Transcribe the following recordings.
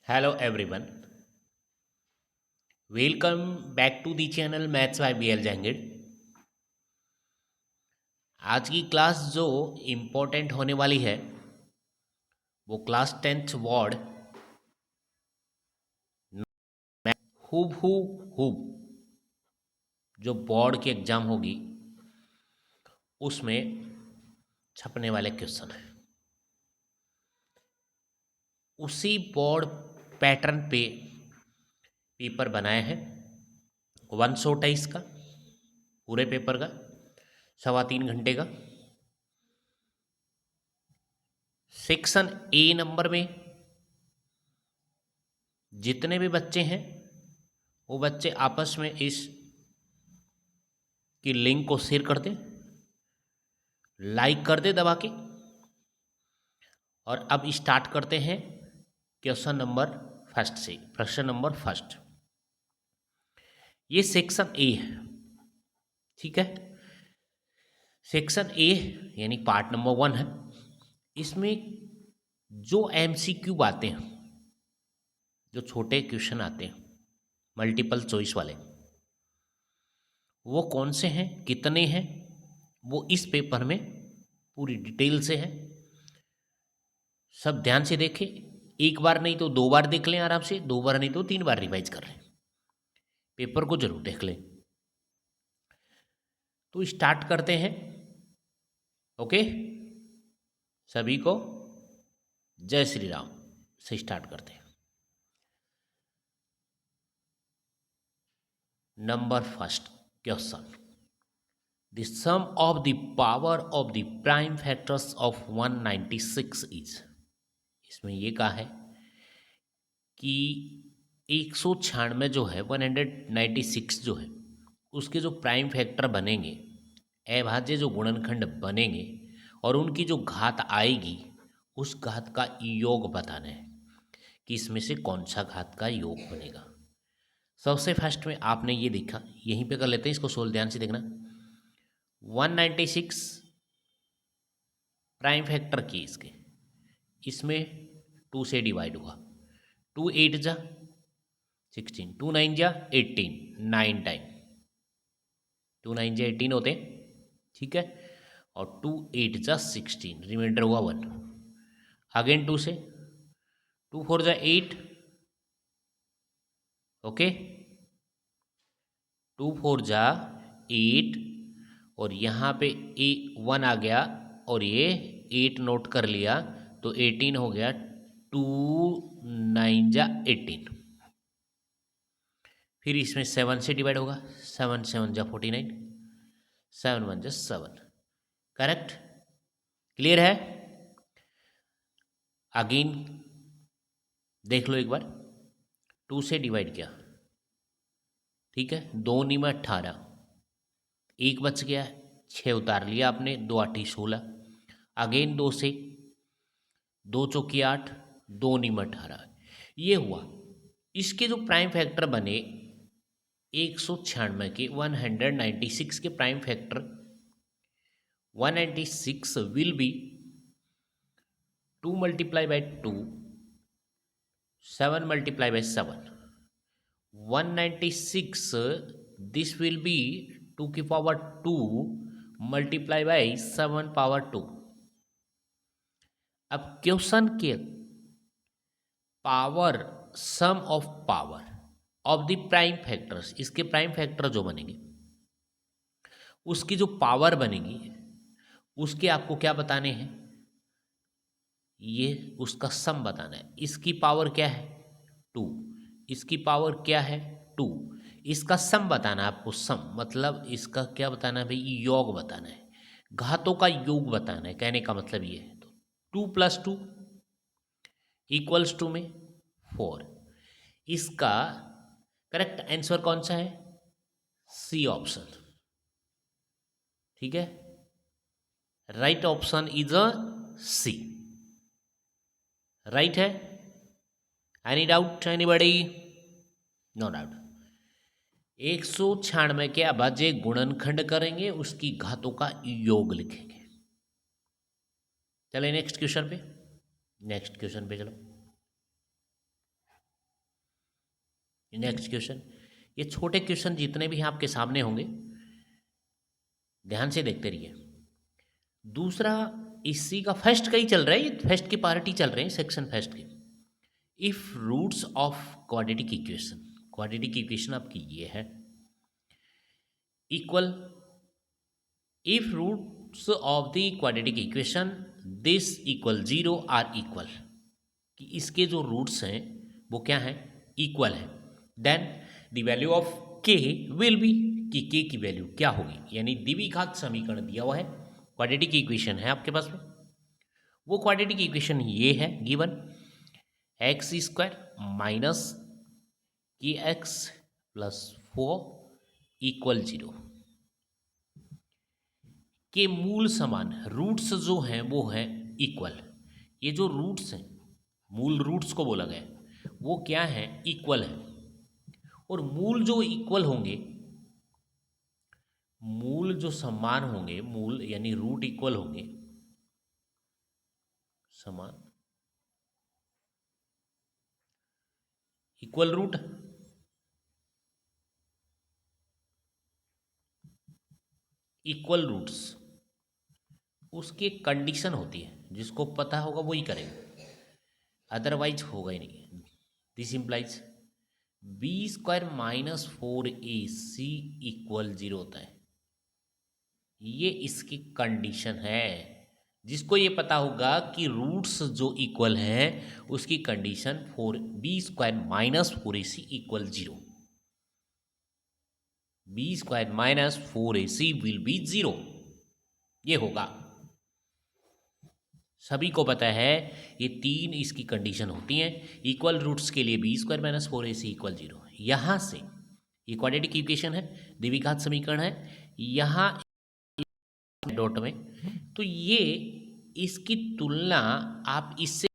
Hello everyone. Welcome back to the channel Maths by BL Jahangir. आज की class जो important होने वाली है वो क्लास 10th वार्ड हूब जो बोर्ड की एग्ज़ाम होगी उसमें छपने वाले क्वेश्चन है। उसी बोर्ड पैटर्न पे पेपर बनाए हैं। 1 शॉट है इसका, पूरे पेपर का 3.25 घंटे का। सेक्शन ए नंबर में जितने भी बच्चे हैं वो बच्चे आपस में इस की लिंक को शेयर कर दें, लाइक कर दे दबा के। और अब स्टार्ट करते हैं क्वेश्चन नंबर फर्स्ट से। प्रश्न नंबर फर्स्ट, ये सेक्शन ए है, ठीक है। सेक्शन ए यानी पार्ट नंबर 1 है। इसमें जो एमसीक्यू आते हैं, जो छोटे क्वेश्चन आते हैं मल्टीपल चॉइस वाले, वो कौन से हैं, कितने हैं, वो इस पेपर में पूरी डिटेल से है। सब ध्यान से देखें, एक बार नहीं तो 2 बार देख लें आराम से, 2 बार नहीं तो 3 बार रिवाइज कर लें, पेपर को जरूर देख लें। तो स्टार्ट करते हैं। ओके, सभी को जय श्री राम से स्टार्ट करते हैं। Number first question, the sum of the power of the prime factors of 196 is. इसमें ये कहा है कि 196 जो है, 196 जो है, उसके जो प्राइम फैक्टर बनेंगे, अभाज्य जो गुणनखंड बनेंगे और उनकी जो घात आएगी, उस घात का योग बताना है कि इसमें से कौन सा घात का योग बनेगा। सबसे फर्स्ट में आपने ये देखा, यहीं पे कर लेते हैं इसको, सोल्व ध्यान से देखना। 196 प्राइम फैक्टर की इसके, इसमें 2 से डिवाइड हुआ, 2 8 जा 16, 2 9 जा 18, 9 टाइम 2 9 जा 18 होते हैं, ठीक है। और 2 8 जा 16, रिमाइंडर हुआ 1। अगेन 2 से, 2 4 जा 8, ओके, 2 4 जा 8, और यहाँ पे 1 आ गया और ये 8 नोट कर लिया, तो 18 हो गया। 2 9 जा 18, फिर इसमें 7 से डिवाइड होगा, 7 7 जा 49, 7 1 जा 7, करेक्ट। क्लियर है? अगेन देख लो एक बार, 2 से डिवाइड किया, ठीक है, 2 नी में 18, 1 बच गया, 6 उतार लिया आपने, 2 8 16। अगेन 2 से, 2 चौकी 8, 2 नी में 18, ये हुआ। इसके जो प्राइम फैक्टर बने 196 के, 196 के prime factor 196 will be 2 multiply by 2, 7 multiply by 7, 196 this will be 2 की पावर 2 मल्टीप्लाई बाय 7 पावर 2। अब क्वेश्चन के power, sum of power of the prime factors, इसके प्राइम फैक्टर जो बनेंगे उसकी जो पावर बनेगी उसके आपको क्या बताने हैं, ये उसका सम बताना है। इसकी पावर क्या है 2, इसकी पावर क्या है 2, इसका सम बताना है आपको। सम मतलब इसका क्या बताना है भाई, योग बताना है, घातों का योग बताना है, कहने का मतलब ये है। तो 2 + 2 इक्वल्स टू में 4। इसका करेक्ट आंसर कौन सा है, सी ऑप्शन, ठीक है। Right option is a C, right है। Any doubt anybody? No doubt. 196 के अभाज्य गुणनखंड करेंगे, उसकी घातों का योग लिखेंगे। चले नेक्स्ट क्वेश्चन पे, नेक्स्ट क्वेश्चन पे चलो। नेक्स्ट क्वेश्चन, ये छोटे क्वेश्चन जितने भी हैं आपके सामने होंगे, ध्यान से देखते रहिए। दूसरा, इसी का फर्स्ट का ही चल रहा है, ये फर्स्ट की पार्टी चल रहे हैं, सेक्शन फर्स्ट के। If roots of quadratic equation, quadratic equation आपकी ये है, equal, if roots of the quadratic equation this equal 0 are equal, कि इसके जो रूट्स हैं वो क्या हैं, इक्वल है, देन द वैल्यू ऑफ के विल बी, कि के की वैल्यू क्या होगी, यानी द्विघात समीकरण दिया हुआ है, क्वाड्रेटिक इक्वेशन है आपके पास में, वो क्वाड्रेटिक इक्वेशन ये है गिवन, एक्स स्क्वायर माइनस के एक्स प्लस 4 इक्वल 0 के मूल समान, रूट्स जो हैं वो हैं इक्वल। ये जो रूट्स हैं, मूल रूट्स को बोला गया है, वो क्या है, इक्वल है। और मूल जो इक्वल होंगे, मूल जो समान होंगे, मूल यानी रूट इक्वल होंगे, समान, इक्वल रूट, इक्वल रूट्स, उसकी कंडीशन होती है, जिसको पता होगा वही करेगा, अदरवाइज होगा ही नहीं। This implies b square minus 4ac equal 0 होता है, ये इसकी कंडीशन है। जिसको ये पता होगा कि रूट्स जो इक्वल हैं उसकी condition 4b square minus 4ac equal 0, b square minus 4ac will be 0, ये होगा। सभी को पता है ये तीन इसकी कंडीशन होती हैं, इक्वल रूट्स के लिए B square minus 4ac equal 0। यहाँ से ये क्वाड्रेटिक इक्वेशन है, द्विघात समीकरण है, यहाँ डॉट में, तो ये इसकी तुलना आप इससे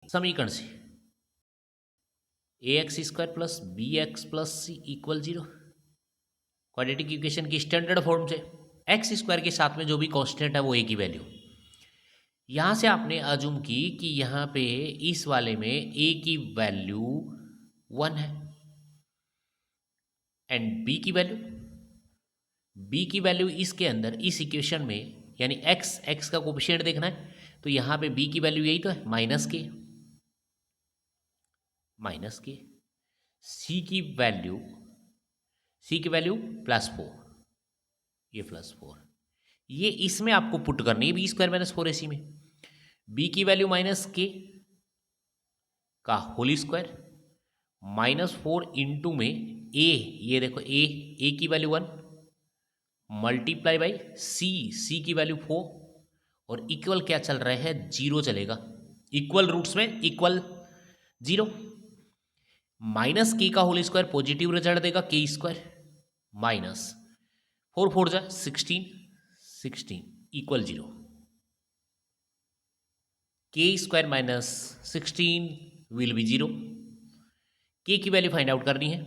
समीकरण से, A X square plus B X plus C equal 0, quadratic equation की स्टैंडर्ड फॉर्म से, एक्स स्क्वायर के साथ में जो भी कांस्टेंट है वो ए की वैल्यू। यहाँ से आपने अज्यूम की कि यहाँ पे इस वाले में ए की वैल्यू 1 है एंड बी की वैल्यू इसके अंदर इस इक्वेशन में, यानी एक्स का कोफिशिएंट देखना है, तो यहाँ पे बी की वैल्यू यही तो है, माइनस के, सी की वैल्यू +4, ये +4, ये इसमें आपको पुट करनी है बी स्क्वायर माइनस 4ac में, बी की वैल्यू माइनस के का होल स्क्वायर -4 इंटू में ए, ये देखो ए की वैल्यू 1 मल्टीप्लाई बाई सी की वैल्यू 4, और इक्वल क्या चल रहा है, 0 चलेगा, इक्वल रूट्स में इक्वल 0, माइनस के का होल स्क्वायर पॉजिटिव रिजल्ट देगा, के स्क्वायर माइनस 4 4 जा 16 इक्वल 0, के स्क्वायर माइनस 16 विल बी 0, के की वैल्यू फाइंड आउट करनी है,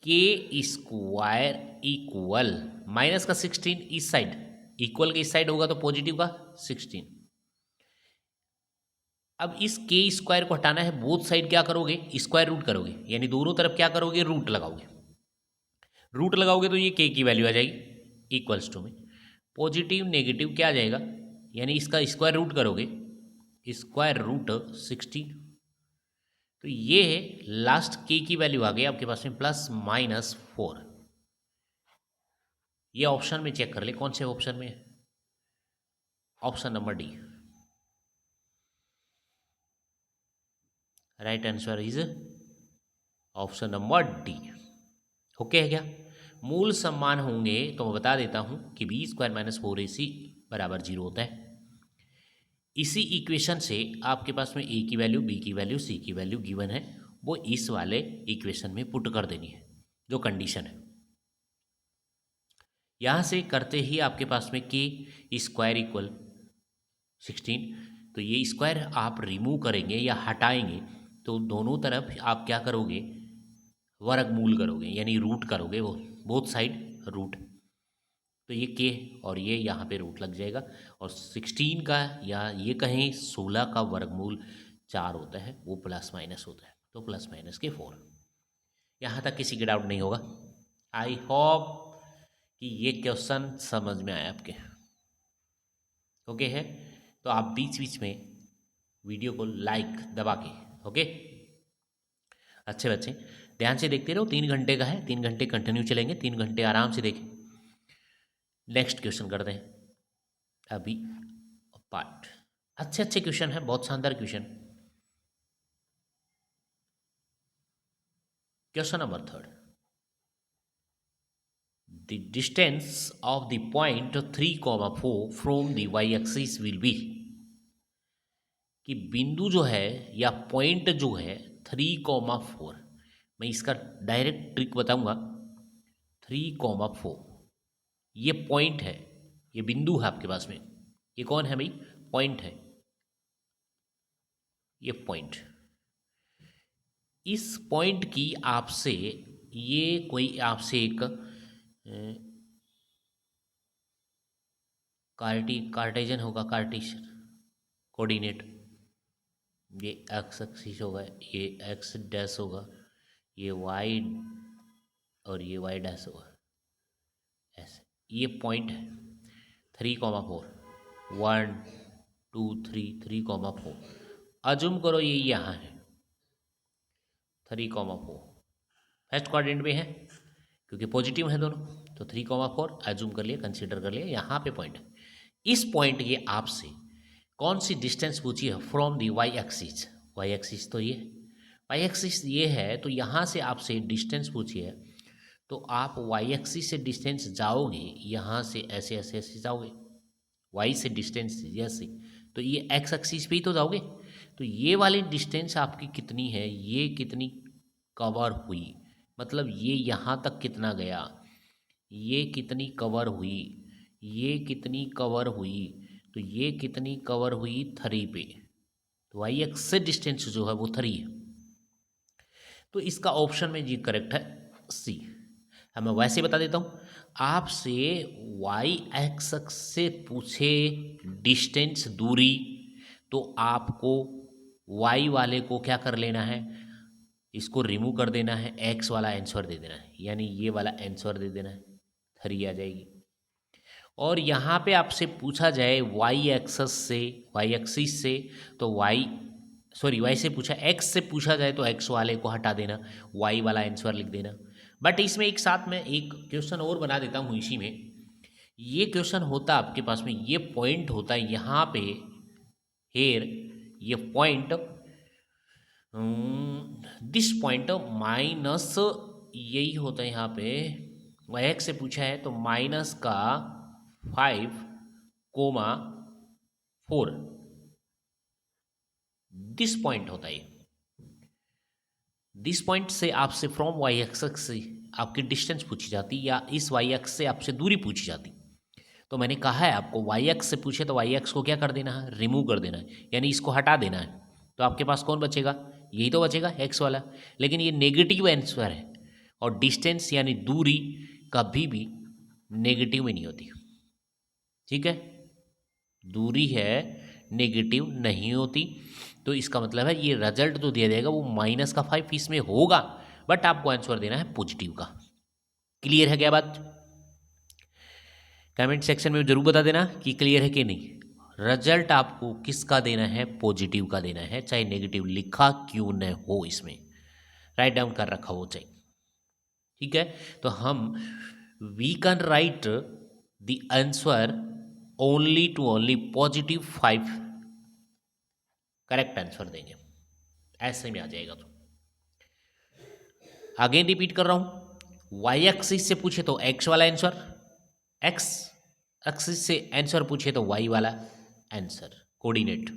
के स्क्वायर इक्वल माइनस का 16 इस साइड, इक्वल के इस साइड होगा तो पॉजिटिव का 16। अब इस के स्क्वायर को हटाना है, बोथ साइड क्या करोगे, स्क्वायर रूट करोगे, यानी दोनों तरफ क्या करोगे, रूट लगाओगे तो ये के की वैल्यू आ जाएगी इक्वल्स टू में पॉजिटिव नेगेटिव क्या आ जाएगा, यानी इसका स्क्वायर रूट करोगे, स्क्वायर रूट 16, तो ये लास्ट के की वैल्यू आ गई आपके पास में +-4। ये ऑप्शन में चेक कर ले कौन से ऑप्शन में है, option number D, right answer is option number D. Okay है क्या, मूल समान होंगे तो मैं बता देता हूं कि बी स्क्वायर माइनस 4ac बराबर 0 होता है। इसी इक्वेशन से आपके पास में ए की वैल्यू, बी की वैल्यू, सी की वैल्यू गिवन है, वो इस वाले इक्वेशन में पुट कर देनी है, जो कंडीशन है। यहाँ से करते ही आपके पास में के स्क्वायर इक्वल 16, तो ये स्क्वायर आप रिमूव करेंगे या हटाएंगे तो दोनों तरफ आप क्या करोगे, वर्गमूल करोगे, यानी रूट करोगे, वो बोथ साइड रूट, तो ये के और ये यहाँ पे रूट लग जाएगा, और 16 का या ये कहें 16 का वर्गमूल 4 होता है वो प्लस माइनस होता है, तो प्लस माइनस के 4। यहाँ तक किसी के डाउट नहीं होगा। आई होप कि ये क्वेश्चन समझ में आया आपके। ओके है, तो आप बीच बीच में वीडियो को लाइक दबा के, ओके अच्छे बच्चे ध्यान से देखते रहो। 3 घंटे का है, 3 घंटे कंटिन्यू चलेंगे, 3 घंटे आराम से देखें। नेक्स्ट क्वेश्चन करते हैं अभी पार्ट। अच्छे अच्छे क्वेश्चन है, बहुत शानदार question. Question number 3, the distance of the point 3,4 from the y-axis will be, कि बिंदु जो है या पॉइंट जो है 3,4, मैं इसका डायरेक्ट ट्रिक बताऊंगा। 3,4 ये पॉइंट है, ये बिंदु है आपके पास में। ये कौन है भाई? पॉइंट है, ये पॉइंट। इस पॉइंट की आपसे, ये कोई आपसे एक कार्टेजन होगा, कार्टेशियन कोऑर्डिनेट, ये एक्स एक्सिस होगा, ये एक्स डैश होगा, ये वाई और ये वाई डैश होगा, ऐसे। ये पॉइंट है 3,4, 1 2 3, 3,4। अजूम करो ये यहाँ है 3,4, फर्स्ट क्वाड्रेंट में है क्योंकि पॉजिटिव है दोनों, तो 3,4 एज्यूम कर लिए, कंसीडर कर लिए, यहाँ पे पॉइंट है। इस पॉइंट ये आपसे कौन सी डिस्टेंस पूछी है from the y axis? Y axis तो ये, वाई एक्सिस ये है, तो यहाँ से आपसे डिस्टेंस पूछी है, तो आप वाई एक्सिस से डिस्टेंस जाओगे, यहाँ से ऐसे ऐसे ऐसे जाओगे, वाई से डिस्टेंस ऐसे, तो ये एक्स एक्सिस पे ही तो जाओगे। तो ये वाली डिस्टेंस आपकी कितनी है, ये कितनी कवर हुई, मतलब ये यहाँ तक कितना गया, ये कितनी कवर हुई, ये कितनी कवर हुई, तो ये कितनी कवर हुई 3 पे, तो वाई एक्स से डिस्टेंस जो है वो 3 है। तो इसका ऑप्शन में जी करेक्ट है सी। अब मैं वैसे बता देता हूँ, आपसे वाई एक्स से पूछे डिस्टेंस दूरी, तो आपको वाई वाले को क्या कर लेना है, इसको रिमूव कर देना है, एक्स वाला आंसर दे देना है, यानी ये वाला आंसर दे देना है, 3 आ जाएगी। और यहाँ पे आपसे पूछा जाए वाई एक्सेस से, वाई एक्सिस से, तो वाई से पूछा, एक्स से पूछा जाए तो एक्स वाले को हटा देना, वाई वाला आंसर लिख देना। बट इसमें एक साथ में एक क्वेश्चन और बना देता हूँ इसी में। ये क्वेश्चन होता आपके पास में, ये पॉइंट होता है यहाँ पे, हेयर, ये पॉइंट, दिस पॉइंट माइनस, यही होता है यहाँ पे, वाई एक्स से पूछा है तो माइनस का 5,4 दिस पॉइंट होता है। दिस पॉइंट से आपसे फ्रॉम वाई एक्स से आपकी डिस्टेंस पूछी जाती, या इस वाई एक्स से आपसे दूरी पूछी जाती। तो मैंने कहा है आपको, वाई एक्स से पूछे तो वाई एक्स को क्या कर देना है, रिमूव कर देना है, यानी इसको हटा देना है। तो आपके पास कौन बचेगा, यही तो बचेगा एक्स वाला। लेकिन ये नेगेटिव आंसर है, और डिस्टेंस यानी दूरी कभी भी नेगेटिव में नहीं होती, ठीक है, दूरी है नेगेटिव नहीं होती। तो इसका मतलब है ये रिजल्ट जो दिया जाएगा वो माइनस का 5 इसमें होगा, बट आपको आंसर देना है पॉजिटिव का। क्लियर है क्या बात? कमेंट सेक्शन में जरूर बता देना कि क्लियर है कि नहीं। रिजल्ट आपको किसका देना है, पॉजिटिव का देना है, चाहे नेगेटिव लिखा क्यों न हो, इसमें राइट डाउन कर रखा हो चाहे, ठीक है। तो हम we can write the answer only two only +5 correct answer देंगे, ऐसे में आ जाएगा। तो अगेन रिपीट कर रहा हूं, वाई एक्सिस से पूछे तो एक्स वाला आंसर, एक्स एक्सिस से आंसर पूछे तो वाई वाला आंसर, कोऑर्डिनेट।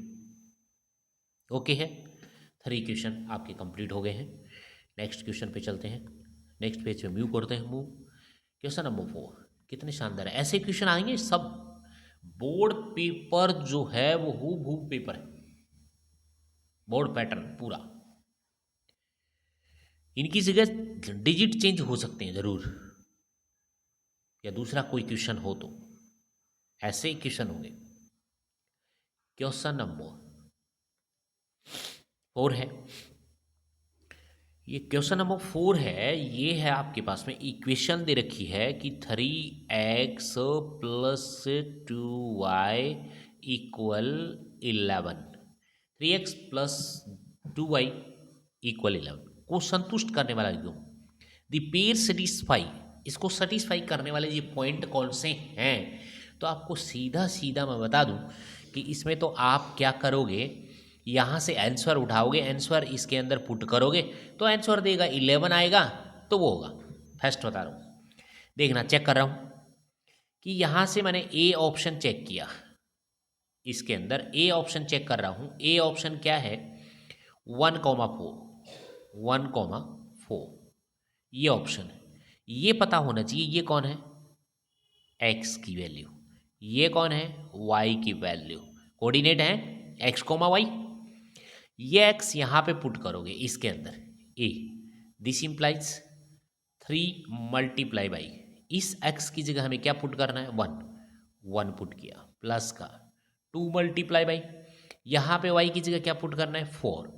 ओके है, 3 क्वेश्चन आपके कंप्लीट हो गए हैं। नेक्स्ट क्वेश्चन पे चलते हैं, नेक्स्ट पेज पे मूव करते हैं। मूव क्वेश्चन नंबर 4, कितने शानदार है, ऐसे क्वेश्चन आएंगे सब। बोर्ड पेपर जो है वो हूबहू पेपर है, बोर्ड पैटर्न पूरा। इनकी जगह डिजिट चेंज हो सकते हैं जरूर, या दूसरा कोई क्वेश्चन हो तो ऐसे ही क्वेश्चन होंगे। क्वेश्चन नंबर 4 है। ये क्वेश्चन नंबर 4 है। ये है आपके पास में इक्वेशन दे रखी है कि 3x plus 2y equal 11, 3x plus 2y equal 11 को संतुष्ट करने वाला क्यों, द पेयर सेटिस्फाई, इसको सेटिस्फाई करने वाले ये पॉइंट कौन से हैं। तो आपको सीधा सीधा मैं बता दूं कि इसमें तो आप क्या करोगे, यहाँ से आंसर उठाओगे, आंसर इसके अंदर पुट करोगे तो आंसर देगा 11 आएगा, तो वो होगा। फर्स्ट बता रहा हूँ, देखना चेक कर रहा हूँ कि यहाँ से मैंने ए ऑप्शन चेक किया, इसके अंदर ए ऑप्शन चेक कर रहा हूँ। ए ऑप्शन क्या है, 1,4, 1,4 ये ऑप्शन है। ये पता होना चाहिए ये कौन है, एक्स की वैल्यू, ये कौन है, वाई की वैल्यू। कोऑर्डिनेट है एक्स कोमा वाई। ये एक्स यहाँ पे पुट करोगे इसके अंदर ए, दिस इंप्लाइज 3 मल्टीप्लाई बाई, इस एक्स की जगह हमें क्या पुट करना है, 1, 1 पुट किया, प्लस का 2 मल्टीप्लाई बाई, यहाँ पे वाई की जगह क्या पुट करना है, 4।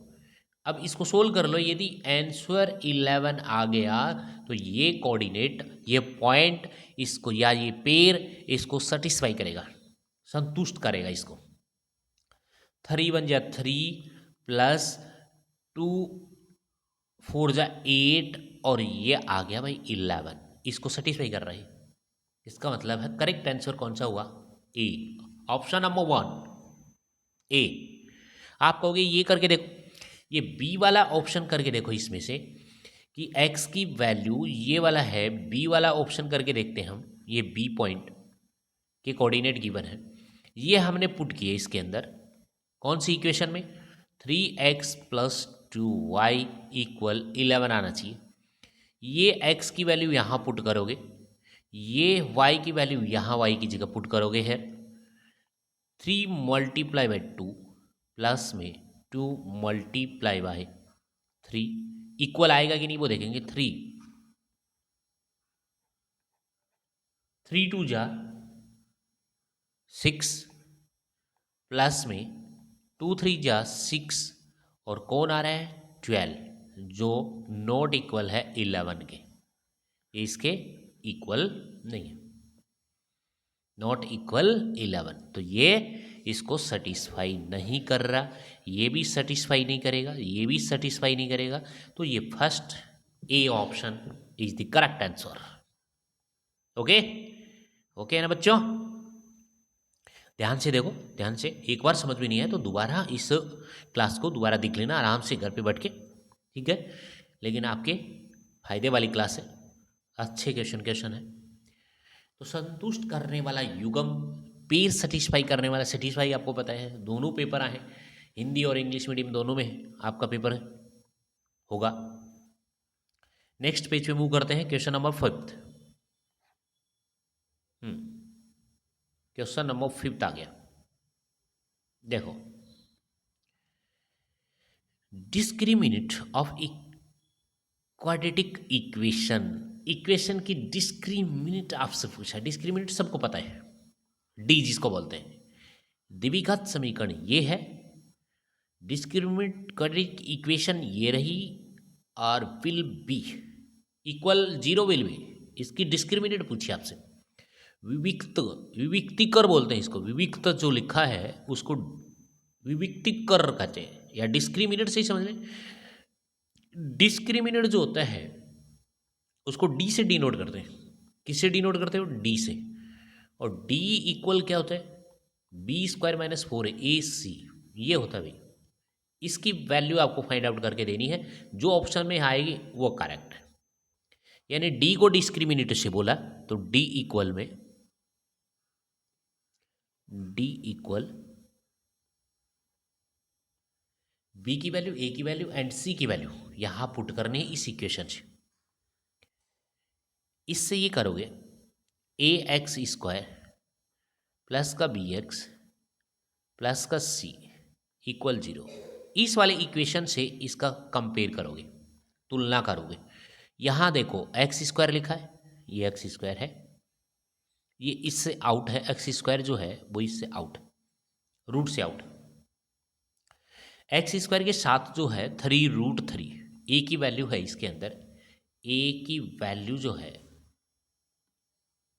अब इसको सोल्व कर लो, यदि आंसर 11 आ गया तो ये कोऑर्डिनेट, ये पॉइंट इसको या ये पेयर इसको सेटिस्फाई करेगा, संतुष्ट करेगा इसको। 3 बन जा 3 प्लस 2 4 जा 8 और ये आ गया भाई 11, इसको सेटिस्फाई कर रहा है। इसका मतलब है करेक्ट आंसर कौन सा हुआ, ए, ऑप्शन नंबर 1 ए। आप कहोगे ये करके देखो, ये बी वाला ऑप्शन करके देखो, इसमें से कि x की वैल्यू ये वाला है, बी वाला ऑप्शन करके देखते हैं हम। ये बी पॉइंट के कोऑर्डिनेट गिवन है, ये हमने पुट किए इसके अंदर, कौन सी इक्वेशन में, 3x प्लस 2y इक्वल 11 आना चाहिए। ये x की वैल्यू यहाँ पुट करोगे, ये y की वैल्यू यहाँ y की जगह पुट करोगे है, 3 मल्टीप्लाई बाई 2 प्लस में 2 मल्टीप्लाई बाई 3 इक्वल आएगा कि नहीं वो देखेंगे। 3 2 जा 6 प्लस में 2 3 जा 6 और कौन आ रहा है 12, जो नॉट इक्वल है 11 के, ये इसके इक्वल नहीं है, नॉट इक्वल 11, तो ये इसको सेटिस्फाई नहीं कर रहा, ये भी सेटिस्फाई नहीं करेगा, ये भी सेटिस्फाई नहीं करेगा, तो ये first A option is the correct answer. Okay, okay है ना बच्चों, ध्यान से देखो, ध्यान से, एक बार समझ में नहीं आया तो दोबारा इस क्लास को दोबारा देख लेना आराम से घर पे बैठ के, ठीक है। लेकिन आपके फायदे वाली क्लास है, अच्छे क्वेश्चन है। तो संतुष्ट करने वाला युगम, पेयर सेटिस्फाई करने वाला, सेटिस्फाई आपको पता है दोनों पेपर आए, हिंदी और इंग्लिश मीडियम दोनों में आपका पेपर होगा। नेक्स्ट पेज पे मूव करते हैं, क्वेश्चन नंबर 5। क्वेश्चन नंबर 5 आ गया, देखो, discriminant of quadratic equation, equation की डिस्क्रिमिनेंट आपसे पूछा। डिस्क्रिमिनेंट सबको पता है, डी जिसको बोलते हैं, द्विघात समीकरण ये है, डिस्क्रिमिनेंट क्वाड्रेटिक इक्वेशन ये रही, और will be equal 0 will be, इसकी डिस्क्रिमिनेंट पूछी आपसे। विविक्त, विविक्तिकर बोलते हैं इसको, विविक्त जो लिखा है उसको विविक्तिकर कहते हैं, या डिस्क्रिमिनेंट से ही समझ लें। डिस्क्रिमिनेंट जो होता है उसको डी से डिनोट करते हैं, किससे डिनोट करते हो, डी से, और डी इक्वल क्या होता है, बी स्क्वायर माइनस 4 ए सी, ये होता है भाई। इसकी वैल्यू आपको फाइंड आउट करके देनी है, जो ऑप्शन में आएगी वो करेक्ट है। यानी डी को डिस्क्रिमिनेट से बोला तो डी इक्वल में, डी इक्वल बी की वैल्यू, ए की वैल्यू एंड सी की वैल्यू यहां पुट करनी है इस इक्वेशन से। इससे ये करोगे ए एक्स स्क्वायर प्लस का बी एक्स प्लस का सी इक्वल 0, इस वाले इक्वेशन से इसका कंपेयर करोगे, तुलना करोगे। यहाँ देखो एक्स स्क्वायर लिखा है, ये एक्स स्क्वायर है, ये इससे आउट है, एक्स स्क्वायर जो है वो इससे आउट, रूट से आउट। एक्स स्क्वायर के साथ जो है 3√3, ए की वैल्यू है इसके अंदर, ए की वैल्यू जो है,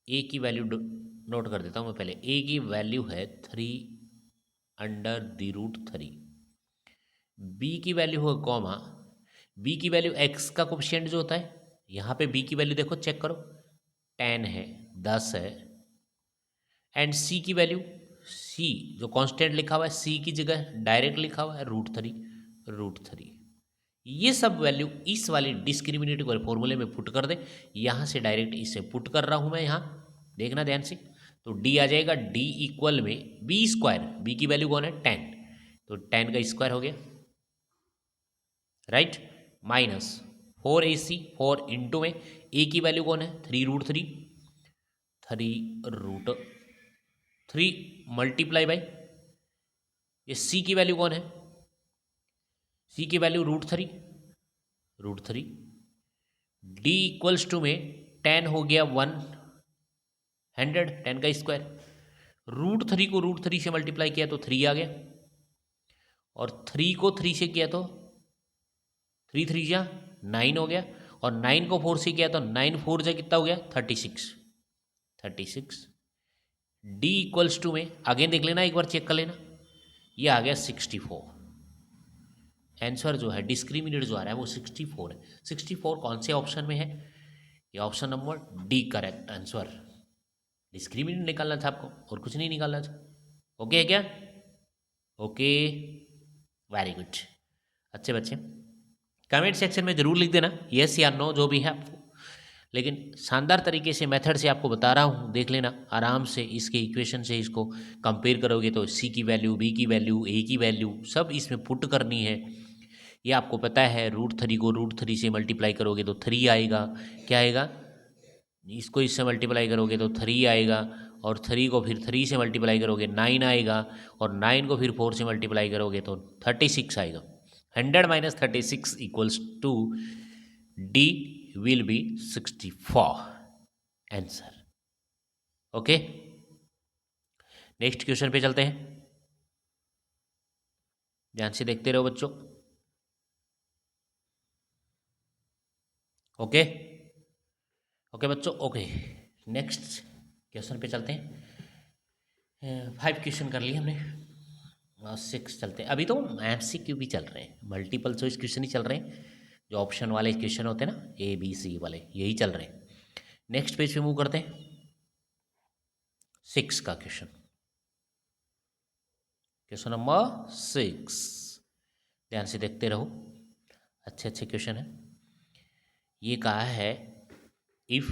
ए की वैल्यू नोट कर देता हूँ मैं पहले, ए की वैल्यू है 3√3, बी की वैल्यू है कॉमा, बी की वैल्यू एक्स का कोफिशिएंट जो होता है, यहाँ पे बी की वैल्यू देखो चेक करो, 10 है, 10 है, एंड सी की वैल्यू, सी जो कांस्टेंट लिखा हुआ है, सी की जगह डायरेक्ट लिखा हुआ है √3। ये सब वैल्यू इस वाली डिस्क्रिमिनेटिव वाले फॉर्मूले में पुट कर दे, यहाँ से डायरेक्ट इसे पुट कर रहा हूँ मैं, यहाँ देखना ध्यान से, तो डी आ जाएगा, डी इक्वल में बी स्क्वायर, बी की वैल्यू कौन है 10, तो 10 का स्क्वायर हो गया, राइट, माइनस 4ac, 4 इंटू में ए की वैल्यू कौन है 3√3, 3√3 मल्टीप्लाई बाई, ये सी की वैल्यू कौन है, सी की वैल्यू √3, डी इक्वल्स टू में 10 हो गया 100, 10 का स्क्वायर, √3 को √3 से मल्टीप्लाई किया तो 3 आ गया, और 3 को 3 से किया तो 3 3 जा 9 हो गया, और 9 को 4 से किया तो 9 4 जा कितना हो गया 36। डी इक्वल्स टू में अगेन देख लेना, एक बार चेक कर लेना, ये आ गया 64। आंसर जो है डिस्क्रिमिनेट जो आ रहा है वो 64 है। 64 कौन से ऑप्शन में है, ये option number D correct answer. Discriminate निकालना था आपको और कुछ नहीं निकालना था। ओके है क्या? Okay, very good. अच्छे बच्चे कमेंट सेक्शन में ज़रूर लिख देना यस या नो जो भी है आपको, लेकिन शानदार तरीके से मेथड से आपको बता रहा हूँ, देख लेना आराम से, इसके इक्वेशन से इसको कंपेयर करोगे तो सी की वैल्यू, बी की वैल्यू, ए की वैल्यू सब इसमें पुट करनी है। ये आपको पता है, √3 को √3 से मल्टीप्लाई करोगे तो 3 आएगा, क्या आएगा, इसको इससे मल्टीप्लाई करोगे तो 3 आएगा, और 3 को फिर 3 से मल्टीप्लाई करोगे 9 आएगा, और 9 को फिर 4 से मल्टीप्लाई करोगे तो 36 आएगा। 100 minus 36 equals to d will be 64 answer. Okay, next question पे चलते हैं, ध्यान से देखते रहो बच्चों। ओके ओके बच्चों, ओके नेक्स्ट क्वेश्चन पे चलते हैं। 5 क्वेश्चन कर लिए हमने, 6 चलते हैं। अभी तो MCQ भी चल रहे हैं, मल्टीपल चॉइस क्वेश्चन ही चल रहे हैं, जो ऑप्शन वाले क्वेश्चन होते हैं ना ABC वाले, यही चल रहे हैं। नेक्स्ट पेज पे मूव करते हैं, 6 का क्वेश्चन, क्वेश्चन नंबर 6, ध्यान से देखते रहो, अच्छे अच्छे क्वेश्चन है। ये कहा है if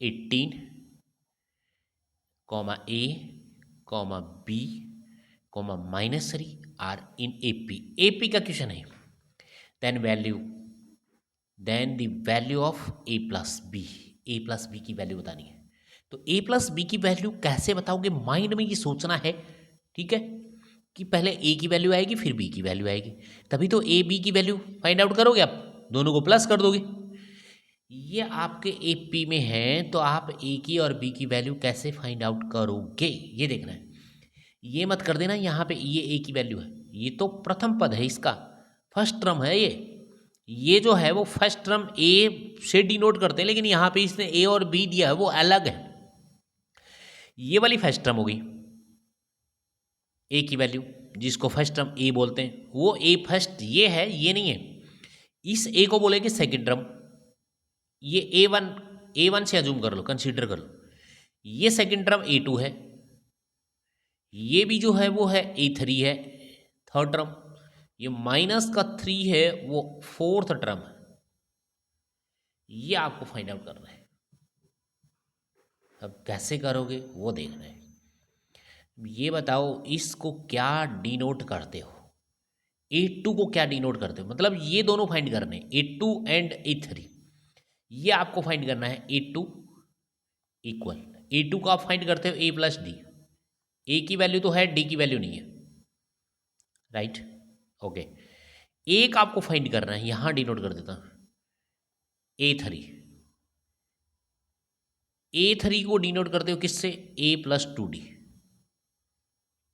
18, A, B, -3 are in AP का क्वेश्चन है, then the value of A plus B की वैल्यू बतानी है। तो A प्लस बी की वैल्यू कैसे बताओगे, माइंड में ये सोचना है, ठीक है, कि पहले A की वैल्यू आएगी फिर B की वैल्यू आएगी, तभी तो A B की वैल्यू फाइंड आउट करोगे, आप दोनों को प्लस कर दोगे। ये आपके AP में है, तो आप A की और B की वैल्यू कैसे फाइंड आउट करोगे, ये देखना है। ये मत कर देना यहाँ पे ये A की वैल्यू है, ये तो प्रथम पद है, इसका फर्स्ट टर्म है, ये जो है वो फर्स्ट टर्म A से डिनोट करते हैं, लेकिन यहाँ पे इसने A और B दिया है वो अलग है। ये वाली फर्स्ट टर्म हो गई A की वैल्यू, जिसको फर्स्ट टर्म A बोलते हैं, वो A फर्स्ट ये है, ये नहीं है। इस A को बोलेंगे सेकेंड टर्म, ये A1 से अजूम कर लो, कंसीडर कर लो, ये सेकेंड टर्म A2 है, ये भी जो है वो है A3 है थर्ड टर्म, ये -3 है वो फोर्थ टर्म है। ये आपको फाइंड आउट करना है, अब कैसे करोगे वो देखना है। ये बताओ इसको क्या डिनोट करते हो, A2 को क्या डिनोट करते हो, मतलब ये दोनों फाइंड करने हैं, A2 एंड A3, ये आपको फाइंड करना है। A2 इक्वल, A2 को आप फाइंड करते हो A प्लस डी, A की वैल्यू तो है, D की वैल्यू नहीं है, राइट, ओके। एक आपको फाइंड करना है, यहां डिनोट कर देता हूं A3 को डिनोट करते हो किससे, A plus 2D,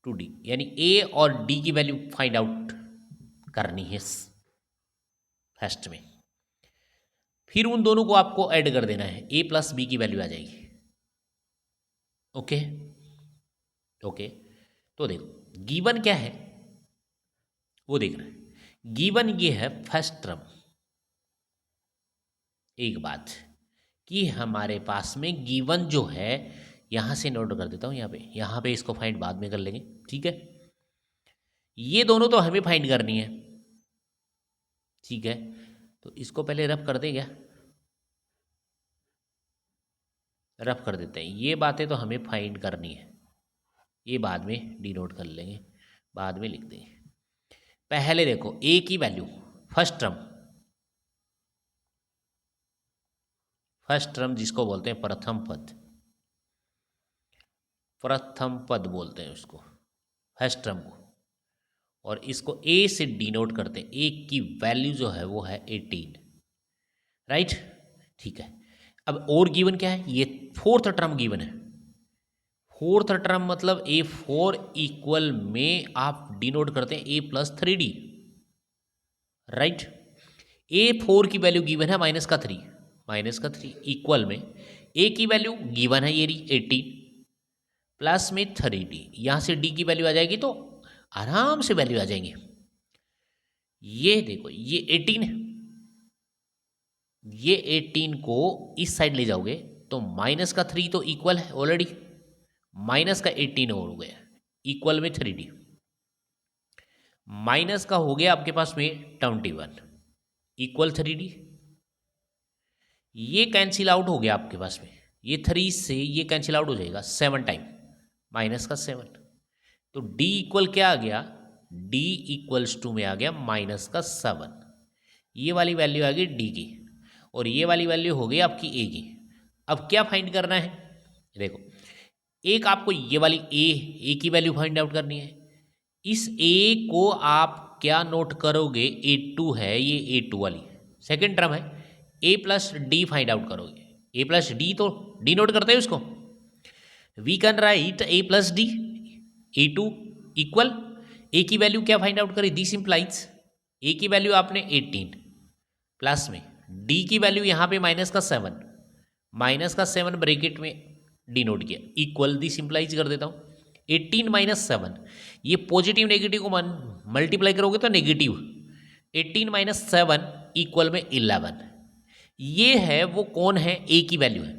to D, यानी ए और डी की वैल्यू फाइंड आउट करनी है फर्स्ट में। फिर उन दोनों को आपको ऐड कर देना है, ए प्लस बी की वैल्यू आ जाएगी। ओके ओके, तो देखो गिवन क्या है वो देख रहे हैं। गिवन ये है फर्स्ट टर्म। एक बात कि हमारे पास में गिवन जो है, यहां से नोट कर देता हूं, यहाँ पे इसको फाइंड बाद में कर लेंगे, ठीक है। ये दोनों तो हमें फाइंड करनी है, ठीक है। तो इसको पहले रफ कर दें क्या, रफ कर देते हैं। ये बातें तो हमें फाइंड करनी है, ये बाद में डिनोट कर लेंगे, बाद में लिख देंगे। पहले देखो ए की वैल्यू, फर्स्ट टर्म जिसको बोलते हैं प्रथम पद बोलते हैं उसको, फर्स्ट टर्म को, और इसको ए से डिनोट करते हैं। ए की वैल्यू जो है वो है 18, राइट, ठीक है। अब और गिवन क्या है, ये फोर्थ टर्म गिवन है। फोर्थ टर्म मतलब A4 इक्वल में आप डिनोट करते हैं A plus 3D, right. A4 की वैल्यू गिवन है -3 इक्वल में A की वैल्यू गिवन है ये रही 18 प्लस में 3D, यहां से D की वैल्यू आ जाएगी तो आराम से वैल्यू आ जाएंगे। ये देखो ये 18 है, ये 18 को इस साइड ले जाओगे तो -3 तो इक्वल है ऑलरेडी, माइनस का 18 और हो गया इक्वल में 3D, माइनस का हो गया आपके पास में 21 इक्वल 3D। ये कैंसिल आउट हो गया आपके पास में, ये 3 से ये कैंसिल आउट हो जाएगा 7 टाइम, -7, तो D इक्वल क्या आ गया, D इक्वल्स टू में आ गया -7। ये वाली वैल्यू आ गई D की, और ये वाली वैल्यू हो गई आपकी A की। अब क्या फाइंड करना है, देखो एक आपको ये वाली ए की वैल्यू फाइंड आउट करनी है। इस ए को आप क्या नोट करोगे, A2 है ये, A2 वाली सेकेंड टर्म है, A plus D find out करोगे। A प्लस डी तो डी नोट करते हैं उसको, we can write A plus D, A2 equal A की वैल्यू क्या फाइंड आउट करें, दिस इंप्लाइज ए की वैल्यू आपने 18 प्लस में डी की वैल्यू यहाँ पे -7 ब्रैकेट में डिनोट किया इक्वल, दिस सिंपलाइज कर देता हूँ 18 - 7, ये पॉजिटिव नेगेटिव को मल्टीप्लाई करोगे तो नेगेटिव, 18 - 7 इक्वल में 11। ये है वो कौन है, ए की वैल्यू है।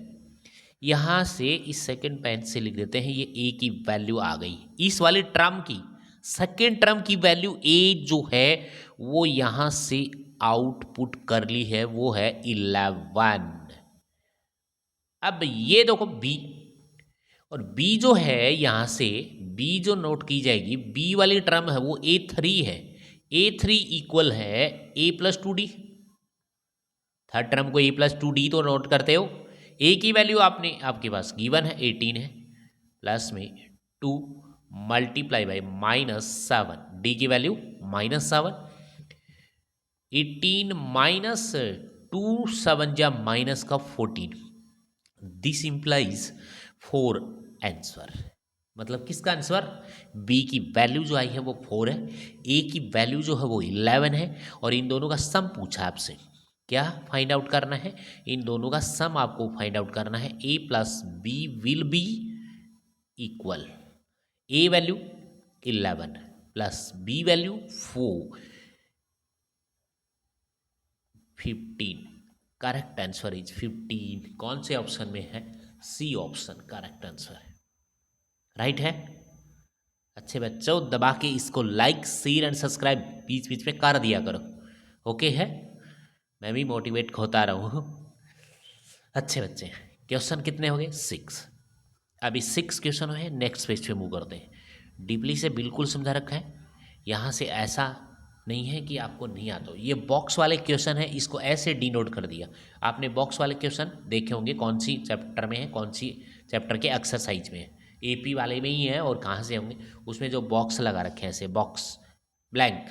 यहाँ से इस सेकंड पेन से लिख देते हैं, ये ए की वैल्यू आ गई, इस वाले टर्म की सेकेंड टर्म की वैल्यू ए जो है वो यहाँ से आउटपुट कर ली है, वो है 11। अब ये देखो बी, और बी जो है यहाँ से बी जो नोट की जाएगी, बी वाली टर्म है वो A3 है, A3 इक्वल है A plus 2D, third term को A प्लस 2D तो नोट करते हो। ए की वैल्यू आपने आपके पास गिवन है 18 है, प्लस में 2 मल्टीप्लाई बाई -7, डी की वैल्यू -7, 18 माइनस 2 7 जा माइनस का 14, दिस इंप्लाइज 4 आंसर। मतलब किसका आंसर, बी की वैल्यू जो आई है वो 4 है, ए की वैल्यू जो है वो 11 है, और इन दोनों का सम पूछा आपसे, क्या फाइंड आउट करना है, इन दोनों का सम आपको फाइंड आउट करना है। A plus B will be equal, A value 11 plus B value 15, correct answer is 15। कौन से ऑप्शन में है, सी ऑप्शन करेक्ट आंसर है, राइट है। अच्छे बच्चों दबा के इसको लाइक शेयर एंड सब्सक्राइब बीच बीच में कर दिया करो, ओके है, मैं भी मोटिवेट होता रहूँ। अच्छे बच्चे, क्वेश्चन कितने हो गए, 6। अभी 6 क्वेश्चन है, नेक्स्ट पेज पे मूव करते हैं। डीपली से बिल्कुल समझा रखा है, यहाँ से ऐसा नहीं है कि आपको नहीं आता। ये बॉक्स वाले क्वेश्चन है, इसको ऐसे डिनोट कर दिया आपने। बॉक्स वाले क्वेश्चन देखे होंगे कौन सी चैप्टर में है, कौन सी चैप्टर के एक्सरसाइज में है, AP वाले में ही है, और कहाँ से होंगे, उसमें जो बॉक्स लगा रखे हैं ऐसे बॉक्स ब्लैंक,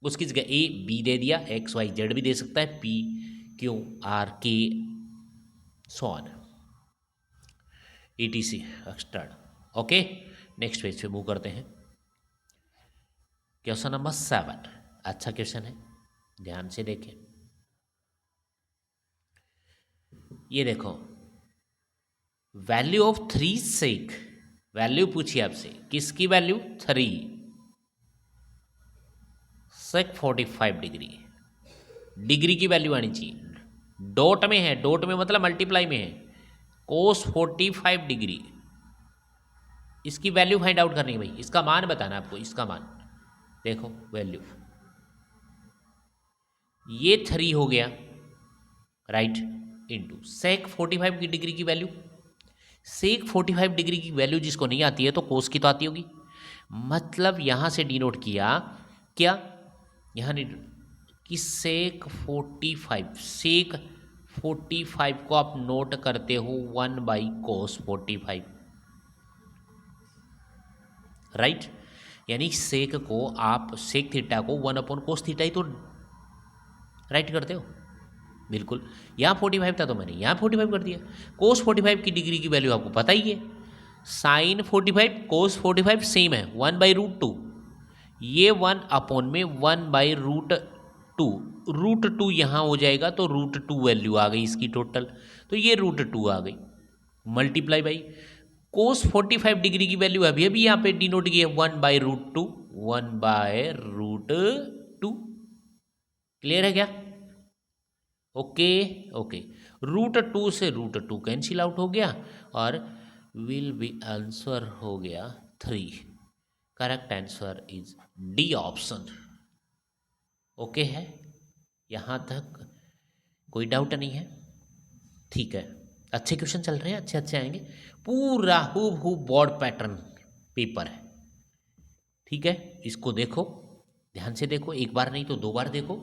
उसकी जगह A B दे दिया, XYZ भी दे सकता है, PQRK सॉन ETC extra. Okay, next page पे मूव करते हैं। क्वेश्चन नंबर 7 अच्छा क्वेश्चन है, ध्यान से देखें। ये देखो, वैल्यू ऑफ 3 सेक, वैल्यू पूछिए आपसे, किसकी वैल्यू? 3 सेक 45 डिग्री, डिग्री की वैल्यू आनी चाहिए। डॉट में है, डॉट में मतलब मल्टीप्लाई में है, कोस 45 डिग्री, इसकी वैल्यू फाइंड आउट करनी है भाई, इसका मान बताना आपको, इसका मान देखो वैल्यू, ये 3 हो गया राइट, इनटू सेक 45 की डिग्री की वैल्यू, सेक 45 डिग्री की वैल्यू जिसको नहीं आती है तो कोस की तो आती होगी, मतलब यहां से डिनोट किया क्या, यहां कि सेक 45, सेक 45 को आप नोट करते हो 1/cos 45 राइट, यानी सेक को आप, सेक थीटा को 1/cos थीटा ही तो राइट करते हो, बिल्कुल। यहाँ 45 था तो मैंने यहाँ 45 कर दिया। कोस 45 की डिग्री की वैल्यू आपको पता ही है, साइन 45 कोस 45 सेम है, 1/√2, ये 1 में 1/√2, √2 यहाँ हो जाएगा तो √2 वैल्यू आ गई इसकी टोटल, तो ये √2 आ गई, मल्टीप्लाई बाई कोस 45 डिग्री की वैल्यू अभी अभी यहाँ पे डिनोट की है 1/√2, 1/√2, क्लियर है क्या? ओके ओके, √2 से √2 कैंसिल आउट हो गया और विल बी आंसर हो गया 3, correct answer is D option. Okay है, यहाँ तक कोई डाउट नहीं है? ठीक है, अच्छे क्वेश्चन चल रहे हैं, अच्छे अच्छे आएंगे, पूरा हूबहू बोर्ड पैटर्न पेपर है, ठीक है। इसको देखो, ध्यान से देखो, एक बार नहीं तो 2 बार देखो,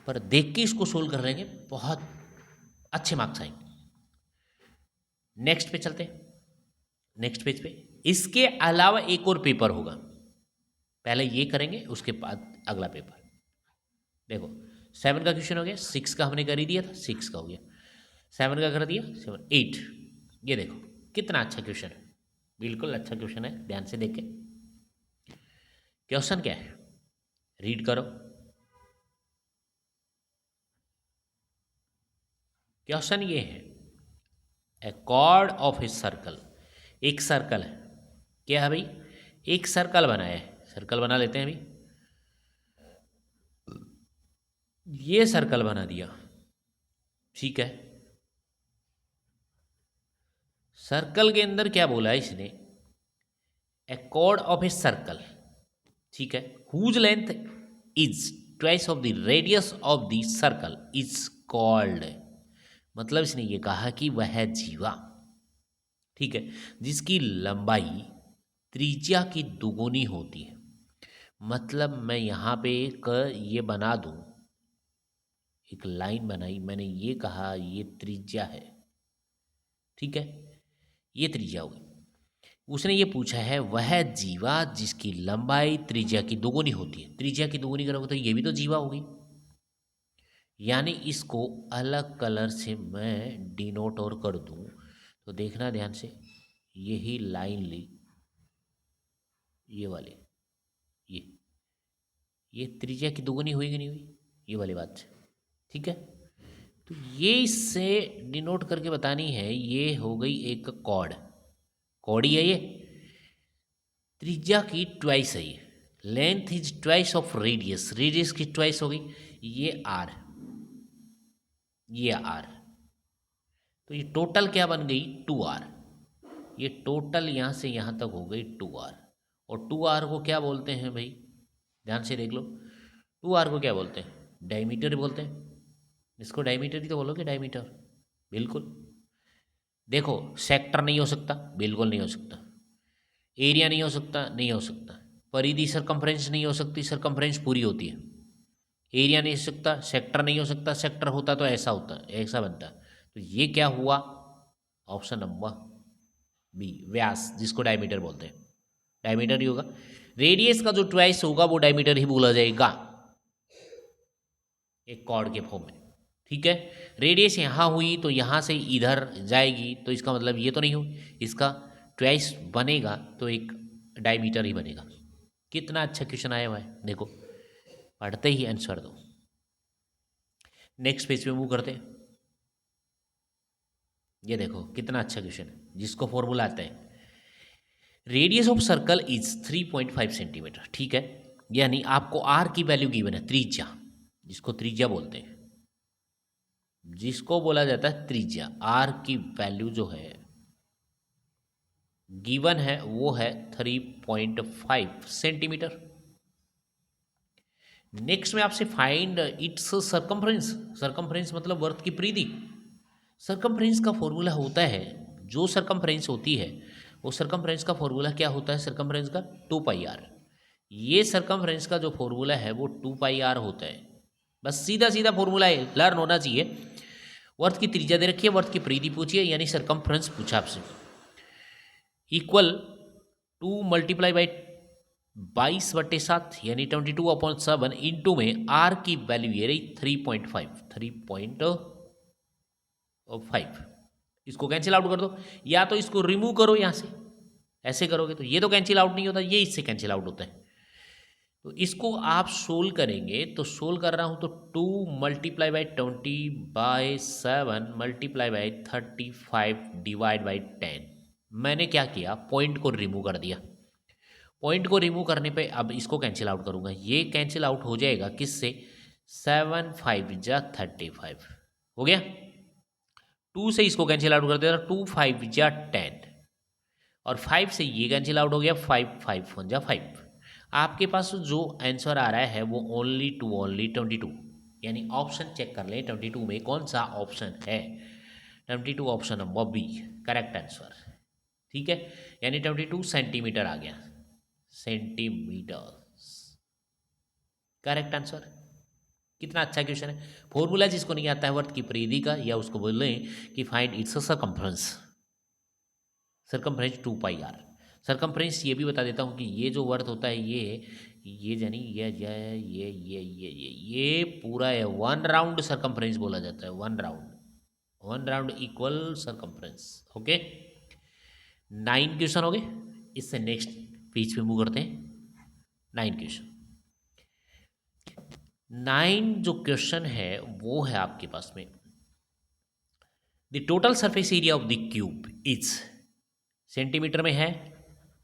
पर देख के इसको सोल्व कर लेंगे, बहुत अच्छे मार्क्स आएंगे। नेक्स्ट पे चलते हैं, नेक्स्ट पेज पे इसके अलावा एक और पेपर होगा, पहले ये करेंगे उसके बाद अगला पेपर। देखो 7 का क्वेश्चन हो गया, 6 का हमने कर ही दिया था, 6 का हो गया, 7 का कर दिया, 7 8, ये देखो कितना अच्छा क्वेश्चन है, बिल्कुल अच्छा क्वेश्चन है, ध्यान से देखें। क्वेश्चन क्या है, रीड करो। क्वेश्चन ये है, ए कॉर्ड ऑफ ए सर्कल, एक सर्कल है, क्या है भाई, एक सर्कल बनाया है, सर्कल बना लेते हैं अभी, ये सर्कल बना दिया, ठीक है। सर्कल के अंदर क्या बोला है इसने, a chord of a circle, ठीक है, whose length is twice of the radius of the circle is called, मतलब इसने ये कहा कि वह जीवा, ठीक है, जिसकी लंबाई त्रिज्या की दुगुनी होती है, मतलब मैं यहाँ पे एक ये बना दूँ, एक लाइन बनाई, मैंने ये कहा ये त्रिज्या है, ठीक है, ये त्रिज्या होगी। उसने ये पूछा है वह जीवा जिसकी लंबाई त्रिज्या की दोगुनी होती है, त्रिज्या की दोगुनी करोगे तो ये भी तो जीवा होगी, यानी इसको अलग कलर से मैं डिनोट और कर दूं, तो देखना ध्यान से, यही लाइन ली, ये वाली, ये त्रिज्या की दोगुनी हुई कि नहीं हुई, ये वाली बात है, ठीक है। तो ये इससे डिनोट करके बतानी है, ये हो गई एक कॉर्ड, कॉर्ड ही है ये, त्रिज्या की ट्वाइस है ये, length is twice of radius, radius की ट्वाइस हो गई, ये आर, ये आर, तो ये टोटल क्या बन गई 2r, ये टोटल यहाँ से यहाँ तक हो गई 2r, और 2r को क्या बोलते हैं भाई, ध्यान से देख लो, 2r को क्या बोलते हैं, डायमीटर बोलते हैं, इसको डायमीटर ही तो बोलोगे, डायमीटर, बिल्कुल। देखो सेक्टर नहीं हो सकता, बिल्कुल नहीं हो सकता, एरिया नहीं हो सकता, नहीं हो सकता, परिधि सरकमफ्रेंस नहीं हो सकती, सरकमफ्रेंस पूरी होती है, एरिया नहीं हो सकता, सेक्टर नहीं हो सकता, सेक्टर होता तो ऐसा होता, ऐसा बनता, तो ये क्या हुआ, ऑप्शन नंबर बी व्यास, जिसको डायमीटर बोलते हैं, डायमीटर ही होगा, रेडियस का जो ट्वाइस होगा वो डायमीटर ही बोला जाएगा एक कॉर्ड के फॉर्म में, ठीक है। रेडियस यहाँ हुई तो यहाँ से इधर जाएगी, तो इसका मतलब ये तो नहीं हो, इसका ट्वाइस बनेगा तो एक डायमीटर ही बनेगा, कितना अच्छा क्वेश्चन आया हुआ है, देखो पढ़ते ही आंसर दो। नेक्स्ट पेज पे मूव करते हैं। ये देखो कितना अच्छा क्वेश्चन है, जिसको फॉर्मूला आता है। Radius of circle is 3.5 centimetre, ठीक है। यानी आपको आर की वैल्यू गिवन है, त्रिज्या, जिसको त्रिज्या बोलते हैं, जिसको बोला जाता है त्रिज्या। आर की वैल्यू जो है गिवन है वो है 3.5 सेंटीमीटर। नेक्स्ट में आपसे फाइंड इट्स सरकमफ्रेंस। सरकमफ्रेंस मतलब वर्त की परिधि। सरकमफ्रेंस का फॉर्मूला होता है, जो सरकमफ्रेंस होती है वो सरकमफ्रेंस का फॉर्मूला क्या होता है, सरकमफ्रेंस का 2πr। ये सरकमफ्रेंस का जो फॉर्मूला है वो 2πr होता है। बस सीधा सीधा फॉर्मूला है, लर्न होना चाहिए। वर्त की त्रिज्या दे रखी है, वर्त की परिधि पूछिए, यानी सरकमफ्रेंस पूछा आपसे, इक्वल 2 मल्टीप्लाई बाई 22/7 यानी 22/7 इंटू में आर की वैल्यू ये रही 3.5। इसको कैंसिल आउट कर दो, या तो इसको रिमूव करो यहाँ से, ऐसे करोगे तो ये तो कैंसिल आउट नहीं होता, ये इससे कैंसिल आउट होता है। तो इसको आप सोल्व करेंगे, तो सोल्व कर रहा हूँ तो 2 multiply by 20/7 multiply by 35 divide by 10। मैंने क्या किया, पॉइंट को रिमूव कर दिया। पॉइंट को रिमूव करने पे अब इसको कैंसिल आउट करूँगा, ये कैंसिल आउट हो जाएगा किससे, 7 5 जा 35 हो गया। 2 से इसको कैंसिल आउट कर देता, 2 5 जा 10 और 5 से ये कैंसिल आउट हो गया, 5 5 1 जा 5। आपके पास जो आंसर आ रहा है वो ओनली 22, यानी ऑप्शन चेक कर लें 22 में कौन सा ऑप्शन है। 22 option number B correct answer, ठीक है। यानी 22 सेंटीमीटर आ गया, सेंटीमीटर करेक्ट आंसर। कितना अच्छा क्वेश्चन है। फॉर्मूला जिसको नहीं आता है वर्त की परिधि का, या उसको बोल रहे हैं कि find its circumference, circumference 2πr। Circumference ये भी बता देता हूँ कि ये जो वर्त होता है ये यानी ये पूरा है 1 राउंड सरकमफ्रेंस बोला जाता है, 1 round equal circumference. Okay, 9 question हो गए। इससे नेक्स्ट पेज पे मूव करते हैं। 9 क्वेश्चन, 9 जो क्वेश्चन है वो है आपके पास में, the total surface area of the cube is, centimetre में है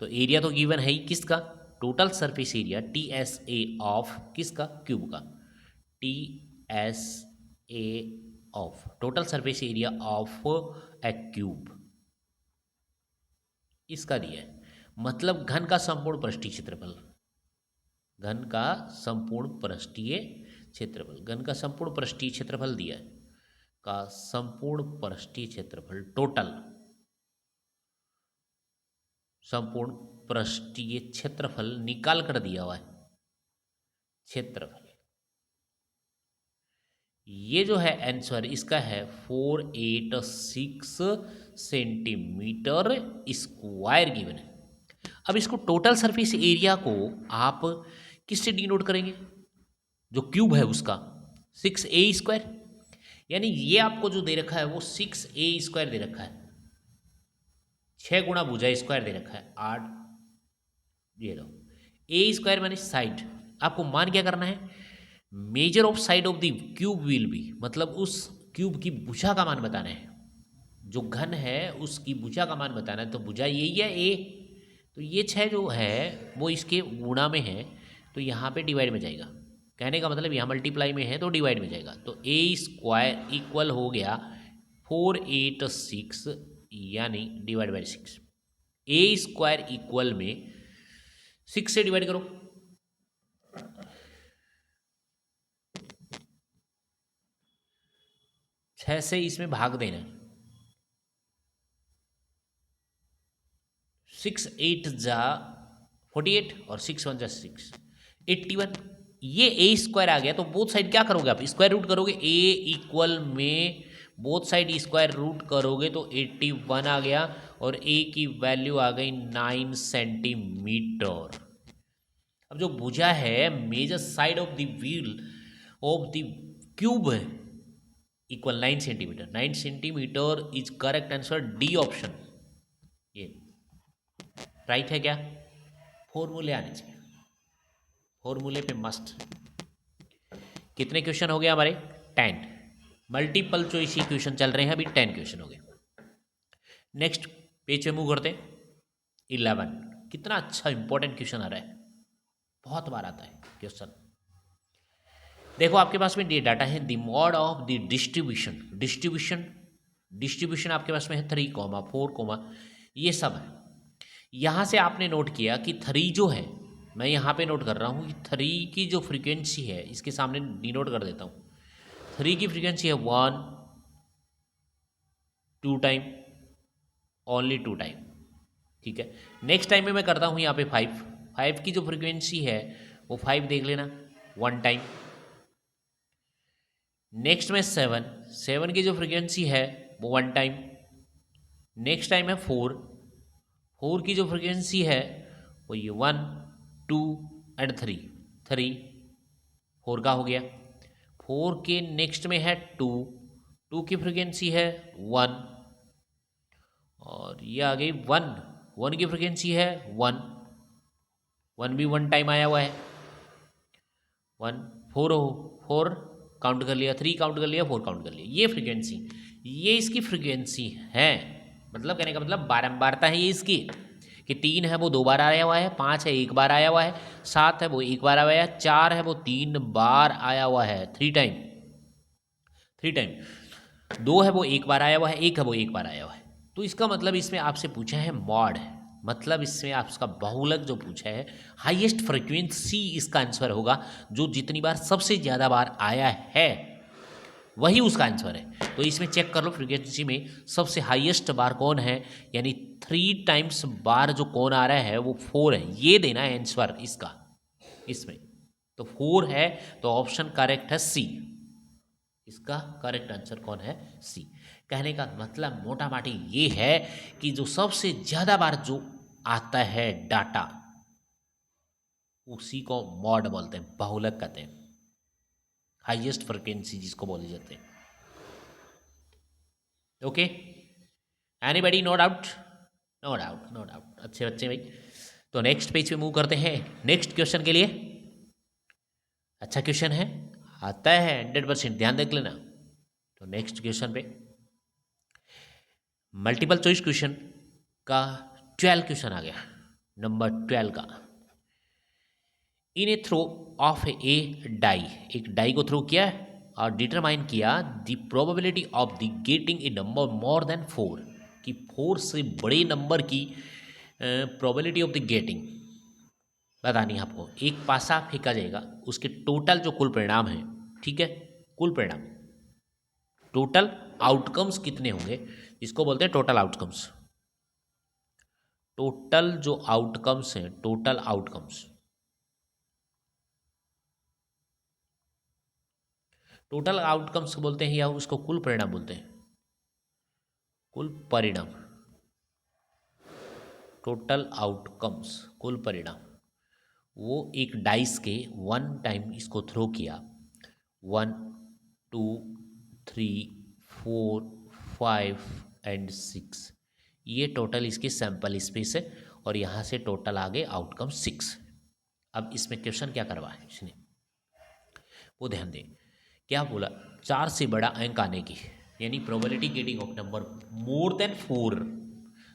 तो एरिया तो गिवन है ही, किसका, total surface area TSA of किसका, क्यूब का, TSA of total surface area of A cube, इसका दिया है। मतलब घन का संपूर्ण पृष्ठीय क्षेत्रफल, घन का संपूर्ण पृष्ठीय क्षेत्रफल, घन का संपूर्ण पृष्ठीय क्षेत्रफल दिया है, का संपूर्ण पृष्ठीय क्षेत्रफल, टोटल संपूर्ण पृष्ठीय क्षेत्रफल निकाल कर दिया हुआ है, क्षेत्रफल। ये जो है आंसर इसका है 486 सेंटीमीटर स्क्वायर गिवन है। अब इसको टोटल सरफेस एरिया को आप किससे डिनोट करेंगे, जो क्यूब है उसका 6a², यानी ये आपको जो दे रखा है वो 6a² दे रखा है, 6 गुणा भुजा स्क्वायर दे रखा है 8, ये लो a² माने साइड। आपको मान क्या करना है, measure of side of the cube will be, मतलब उस क्यूब की भुजा का मान बताना है, जो घन है उसकी भुजा का मान बताना है। तो भुजा यही है a, तो ये 6 जो है वो इसके गुणा में है तो यहाँ पे डिवाइड में जाएगा। कहने का मतलब यहाँ मल्टीप्लाई में है तो डिवाइड में जाएगा। तो a² इक्वल हो गया 486 यानी डिवाइड बाई 6। a² इक्वल में 6 से डिवाइड करो, 6 से इसमें भाग देना, 6 8 जा 48 और 6 1 जा 6 81। ये a² आ गया तो बोथ साइड क्या करोगे आप, स्क्वायर रूट करोगे। a इक्वल में बोथ साइड स्क्वायर रूट करोगे तो 81 आ गया और a की वैल्यू आ गई 9 सेंटीमीटर। अब जो भुजा है major side of the wheel of the cube है equal 9 centimetre, 9 centimetre is correct answer, D option. ये राइट है क्या, फॉर्मूले आने चाहिए। फॉर्मूले पे मस्ट। कितने क्वेश्चन हो गए हमारे? 10। मल्टीपल चॉइस ही क्वेश्चन चल रहे हैं अभी, 10 क्वेश्चन हो गए। नेक्स्ट पेज पे मूव करते हैं। 11। कितना अच्छा इंपॉर्टेंट क्वेश्चन आ रहा है, बहुत बार आता है क्वेश्चन। देखो आपके पास में ये डाटा है, the mod of the distribution. Distribution आपके पास में है 3, 4, ये सब है। यहाँ से आपने नोट किया कि 3 जो है, मैं यहाँ पे नोट कर रहा हूँ कि 3 की जो फ्रीक्वेंसी है, इसके सामने डिनोट कर देता हूँ। 3 की फ्रीक्वेंसी है 1, 2 टाइम, ओनली 2 टाइम, ठीक है। नेक्स्ट टाइम में मैं करता हूँ यहाँ पे 5 की जो फ्रीक्वेंसी है वो 5 देख लेना, 1 टाइम। नेक्स्ट में 7 की जो फ्रीक्वेंसी है वो 1 टाइम। नेक्स्ट टाइम है 4 की जो फ्रीक्वेंसी है वो ये 1, 2 एंड 3 4 का हो गया। 4 के नेक्स्ट में है 2 की फ्रीक्वेंसी है 1, और ये आ गई 1 की फ्रीक्वेंसी है 1 भी 1 टाइम आया हुआ है। 1 4 काउंट कर लिया, 3 काउंट कर लिया, 4 काउंट कर लिया। ये इसकी फ्रीक्वेंसी है, मतलब कहने का मतलब बारंबारता है ये इसकी, कि 3 है वो 2 बार आया हुआ है, 5 है 1 बार आया हुआ है, 7 है वो 1 बार आया हुआ है, 4 है वो 3 बार आया हुआ है, 3 टाइम। 2 है वो 1 बार आया हुआ है, 1 है वो 1 बार आया हुआ है। तो इसका मतलब इसमें आपसे पूछा है मॉड, मतलब इसमें आपका बहुलक जो पूछा है, हाईएस्ट फ्रीक्वेंसी इसका आंसर होगा, जो जितनी बार सबसे ज़्यादा बार आया है वही उसका आंसर है। तो इसमें चेक कर लो फ्रीक्वेंसी में सबसे हाईएस्ट बार कौन है, यानी 3 टाइम्स बार जो कौन आ रहा है वो 4 है, ये देना है आंसर इसका इसमें। तो 4 है, तो ऑप्शन करेक्ट है सी, इसका करेक्ट आंसर कौन है? सी। कहने का मतलब मोटा माटी ये है कि जो सबसे ज़्यादा बार जो आता है डाटा, उसी को मॉड बोलते हैं, बहुलक कहते हैं, हाईएस्ट फ्रीक्वेंसी जिसको बोले जाते हैं। Okay, anybody? No doubt? No doubt. अच्छे बच्चे भाई। तो नेक्स्ट पेज पे मूव करते हैं, नेक्स्ट क्वेश्चन के लिए। अच्छा क्वेश्चन है, आता है 100%, ध्यान देख लेना। तो नेक्स्ट क्वेश्चन पे मल्टीपल चॉइस क्वेश्चन का 12 क्वेश्चन आ गया, नंबर 12 का। इन ए थ्रो ऑफ ए डाई, एक डाई को थ्रो किया और डिटरमाइन किया the probability of the getting a number more than 4, कि 4 से बड़े नंबर की प्रोबेबिलिटी ऑफ द गेटिंग बतानी है आपको। एक पासा फेंका जाएगा, उसके टोटल जो कुल परिणाम है, ठीक है, कुल परिणाम, टोटल आउटकम्स कितने होंगे, इसको बोलते हैं टोटल आउटकम्स। टोटल जो आउटकम्स हैं, टोटल आउटकम्स, टोटल आउटकम्स बोलते हैं या उसको कुल परिणाम बोलते हैं, कुल परिणाम, टोटल आउटकम्स, कुल परिणाम। वो एक डाइस के 1 टाइम इसको थ्रो किया, 1, 2, 3, 4, 5 एंड 6, ये टोटल इसकी सैंपल स्पेस है, और यहाँ से टोटल आ गए आउटकम 6। अब इसमें क्वेश्चन क्या करवाया है इसने, वो ध्यान दें। क्या बोला? 4 से बड़ा अंक आने की, यानी probability getting off number more than 4,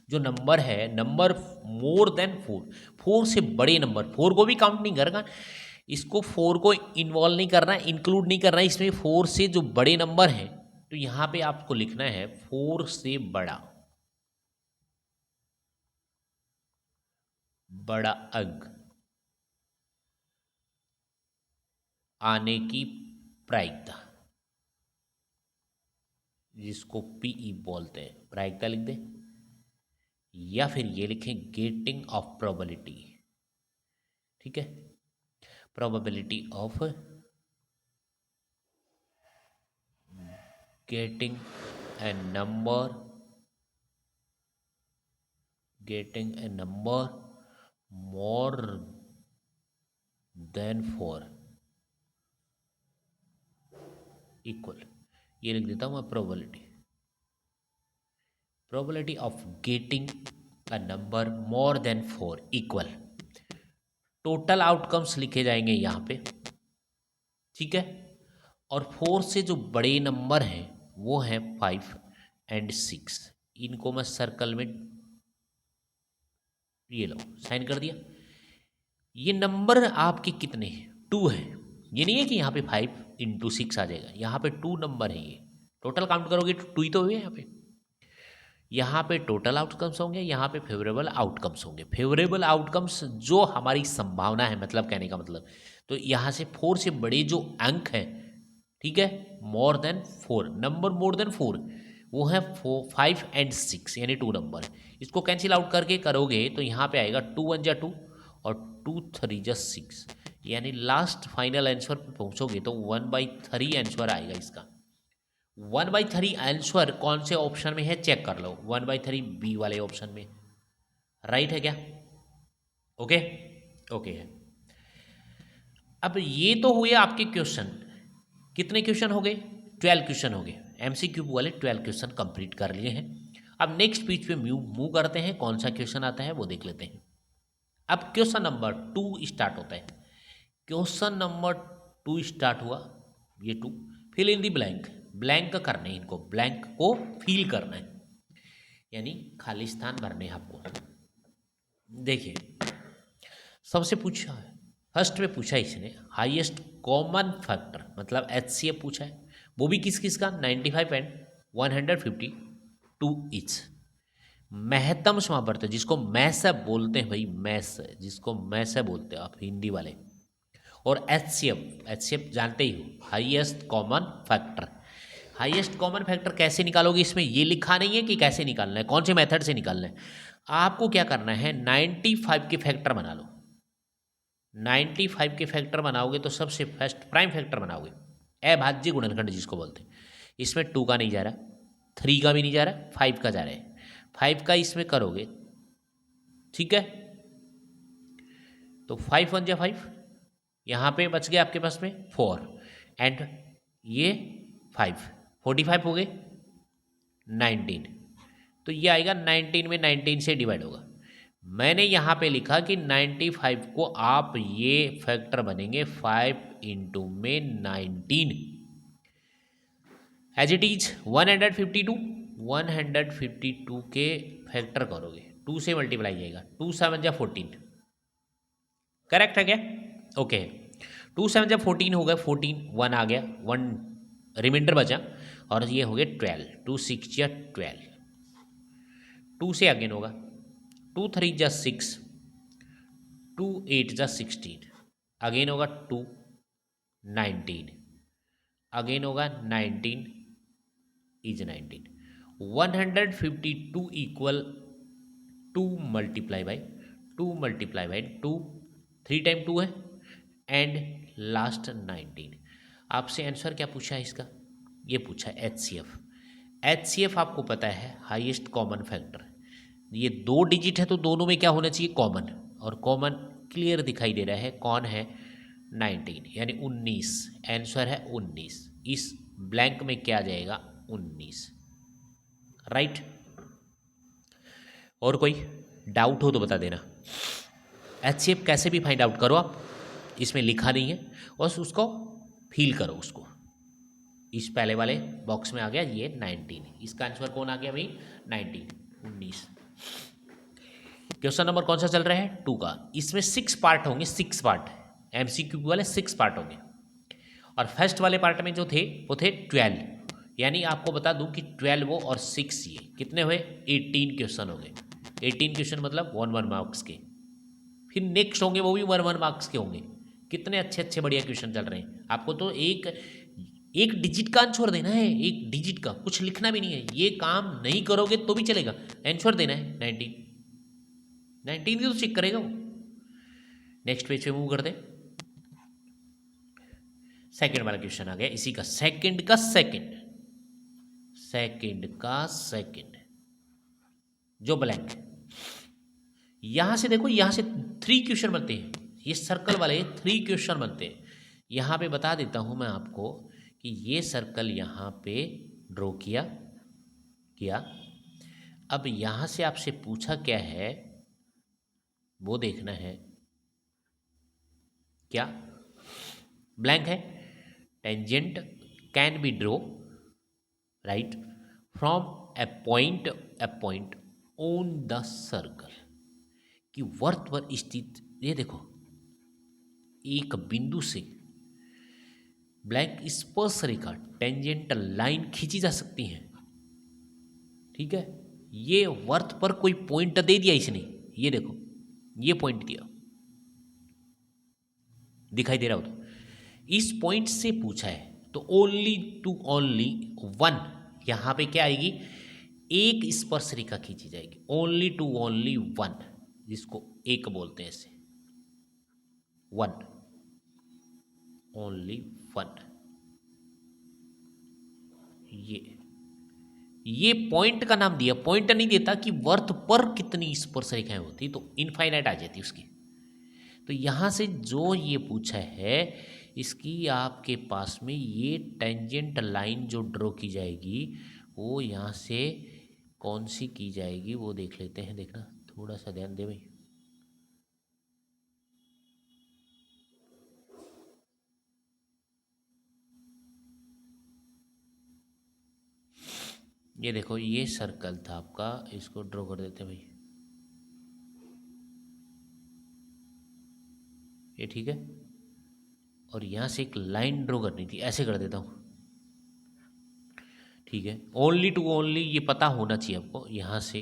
जो नंबर है, नंबर मोर देन 4 से बड़े नंबर, 4 को भी काउंट नहीं करना, इसको 4 को इन्वॉल्व नहीं करना, इंक्लूड नहीं करना इसमें, 4 से जो बड़े नंबर हैं, तो यहाँ पे आपको लिखना है 4 से बड़ा अंक आने की प्रायिकता, जिसको पीई बोलते हैं, प्रायिकता लिख दें, या फिर ये लिखें गेटिंग ऑफ प्रोबेबिलिटी, ठीक है, probability of getting A number, more than 4 equal, ये लिख देता हूं मैं, probability of getting a number more than 4 equal total outcomes लिखे जाएंगे यहाँ पे, ठीक है। और 4 से जो बड़े नंबर हैं वो हैं 5 एंड 6। इनको मैं सर्कल में, ये लो साइन कर दिया। ये नंबर आपके कितने हैं? 2 है। ये नहीं है कि यहाँ पे 5 इंटू 6 आ जाएगा, यहाँ पे 2 नंबर है। ये टोटल काउंट करोगे तो 2 ही तो हुए यहाँ पे। यहाँ पे टोटल आउटकम्स होंगे, यहाँ पे फेवरेबल आउटकम्स होंगे। फेवरेबल आउटकम्स जो हमारी संभावना है, मतलब कहने का मतलब, तो यहाँ से 4 से बड़े जो अंक हैं, ठीक है, more than 4, number more than 4, वो है 5 एंड 6, यानी 2 नंबर। इसको कैंसिल आउट करके करोगे तो यहाँ पे आएगा 2 1 जा 2 और 2 3 जा 6, यानी लास्ट फाइनल आंसर पे पहुँचोगे तो 1/3 आंसर आएगा इसका। 1/3 आंसर कौन से ऑप्शन में है चेक कर लो, 1/3 बी वाले ऑप्शन में। राइट है क्या? ओके ओके है। अब ये तो हुए आपके क्वेश्चन। कितने क्वेश्चन हो गए? 12 क्वेश्चन हो गए। एमसीक्यू वाले 12 क्वेश्चन कंप्लीट कर लिए हैं। अब नेक्स्ट पेज पे मूव करते हैं। कौन सा क्वेश्चन आता है वो देख लेते हैं। अब क्वेश्चन नंबर 2 स्टार्ट होता है। क्वेश्चन नंबर 2 स्टार्ट हुआ, ये 2, fill in the blank. Blank करने हैं इनको, ब्लैंक को फिल करना है, यानी खाली स्थान भरने हैं आपको। देखिए सबसे पूछा है, फर्स्ट में पूछा इसने हाईएस्ट कॉमन फैक्टर, मतलब HCF पूछा है, वो भी किस किस का, 95 एंड 152 ईच। महत्तम समावर्त, जिसको मैस बोलते हैं भाई, मैस, जिसको मैस बोलते हैं आप हिंदी वाले। और HCF जानते ही हो, highest common factor. Highest common factor कैसे निकालोगे? इसमें ये लिखा नहीं है कि कैसे निकालना है, कौन से मेथड से निकालना है। आपको क्या करना है, 95 के फैक्टर बना लो। 95 के फैक्टर बनाओगे तो सबसे फर्स्ट प्राइम फैक्टर बनाओगे, अभाज्य गुणनखंड जिसको बोलते हैं। इसमें 2 का नहीं जा रहा, 3 का भी नहीं जा रहा, 5 का जा रहा है। 5 का इसमें करोगे, ठीक है, तो 5 1 जा 5, यहाँ पे बच गया आपके पास में 4 एंड ये 5, 45 हो गए, 19, तो ये आएगा 19 में 19 से डिवाइड होगा। मैंने यहाँ पे लिखा कि 95 को आप ये फैक्टर बनेंगे 5 इंटू में 19, एज इट इज 152 के फैक्टर करोगे, 2 से मल्टीप्लाई जाएगा, 2 7 जा 14, करेक्ट है क्या? ओके, 2 7 जा 14 हो गया, 14 1 आ गया, 1 रिमाइंडर बचा, और ये हो गया 12, 2 6 या 12, 2 से अगेन होगा, 2 3 जा 6, 2 8 जा 16, अगेन होगा 2 19, अगेन होगा 19 is 19, 152 equal 2 multiply by 2 multiply by 2, 3 time 2 है, एंड लास्ट 19। आपसे आंसर क्या पूछा है इसका? ये पूछा है HCF। HCF आपको पता है हाईएस्ट कॉमन फैक्टर। ये 2 डिजिट है तो दोनों में क्या होना चाहिए, कॉमन, और कॉमन क्लियर दिखाई दे रहा है, कौन है, 19, यानी 19, आंसर है 19। इस ब्लैंक में क्या आ जाएगा, 19, राइट। और कोई डाउट हो तो बता देना। HCF कैसे भी फाइंड आउट करो आप, इसमें लिखा नहीं है, बस उसको फील करो उसको। इस पहले वाले बॉक्स में आ गया ये 19, इसका आंसर कौन आ गया भाई, 19। क्वेश्चन नंबर कौन सा चल रहा है, 2 का। इसमें 6 पार्ट होंगे, 6 पार्ट, MCQ वाले 6 पार्ट होंगे। और फर्स्ट वाले पार्ट में जो थे वो थे 12, यानी आपको बता दूं कि 12 और 6 ये कितने हुए, 18 क्वेश्चन हो गए। 18 क्वेश्चन मतलब 1 मार्क्स के। फिर नेक्स्ट होंगे वो भी 1 मार्क्स के होंगे। कितने अच्छे अच्छे बढ़िया क्वेश्चन चल रहे हैं। आपको तो एक डिजिट का आंसर देना है, एक डिजिट का, कुछ लिखना भी नहीं है। ये काम नहीं करोगे तो भी चलेगा, आंसर देना है 19 की तो चेक करेगा वो। नेक्स्ट पेज पे मूव करते हैं। सेकंड वाला क्वेश्चन आ गया इसी का, सेकंड का सेकंड जो ब्लैंक है। यहां से देखो, यहां से 3 क्वेश्चन बनते हैं, ये सर्कल वाले 3 क्वेश्चन बनते हैं। यहां पे बता देता हूं मैं आपको कि ये सर्कल यहां पे ड्रॉ किया। अब यहां से आपसे पूछा क्या है वो देखना है। क्या ब्लैंक है, tangent can be draw right from A point on the circle, कि वर्त पर स्थित, ये देखो एक बिंदु से ब्लैंक स्पर्श रेखा टेंजेंटल लाइन खींची जा सकती है। ठीक है, ये वर्त पर कोई पॉइंट दे दिया इसने, ये देखो ये पॉइंट दिया, दिखाई दे रहा हो तो इस पॉइंट से पूछा है, तो ओनली टू ओनली वन, यहां पे क्या आएगी, एक स्पर्श रेखा खींची जाएगी, ओनली टू ओनली वन, जिसको एक बोलते हैं इसे, वन, ओनली वन। ये पॉइंट का नाम दिया, पॉइंट नहीं देता कि वर्त पर कितनी स्पर्श रेखाएं होती, तो इनफाइनाइट आ जाती उसकी। तो यहां से जो ये पूछा है, इसकी आपके पास में ये टेंजेंट लाइन जो ड्रॉ की जाएगी, वो यहाँ से कौन सी की जाएगी वो देख लेते हैं, देखना थोड़ा सा ध्यान दे भाई। ये देखो ये सर्कल था आपका, इसको ड्रॉ कर देते हैं भाई, ये ठीक है, और यहाँ से एक लाइन ड्रॉ करनी थी, ऐसे कर देता हूँ। ठीक है, ओनली टू ओनली ये पता होना चाहिए आपको, यहाँ से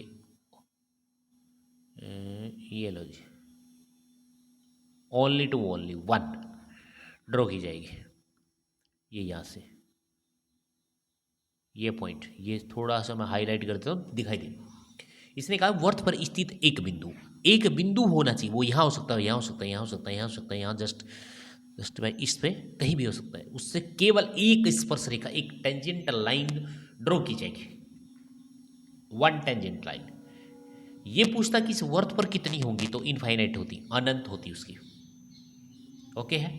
ये लो जी, only two only one draw की जाएगी, ये यहाँ से ये पॉइंट, ये थोड़ा सा मैं हाईलाइट कर देता हूँ दिखाई दे। इसने कहा वर्त पर स्थित एक बिंदु, एक बिंदु होना चाहिए, वो यहाँ हो सकता है, यहाँ हो सकता है, यहाँ हो सकता है, यहाँ हो सकता है, यहाँ जस्ट मैं इस पे कहीं भी हो सकता है, उससे केवल एक स्पर्श रेखा, एक टेंजेंटल लाइन ड्रॉ की जाएगी, वन टेंजेंट लाइन। ये पूछता कि इस वर्त पर कितनी होंगी, तो इनफाइनाइट होती, अनंत होती उसकी। ओके है,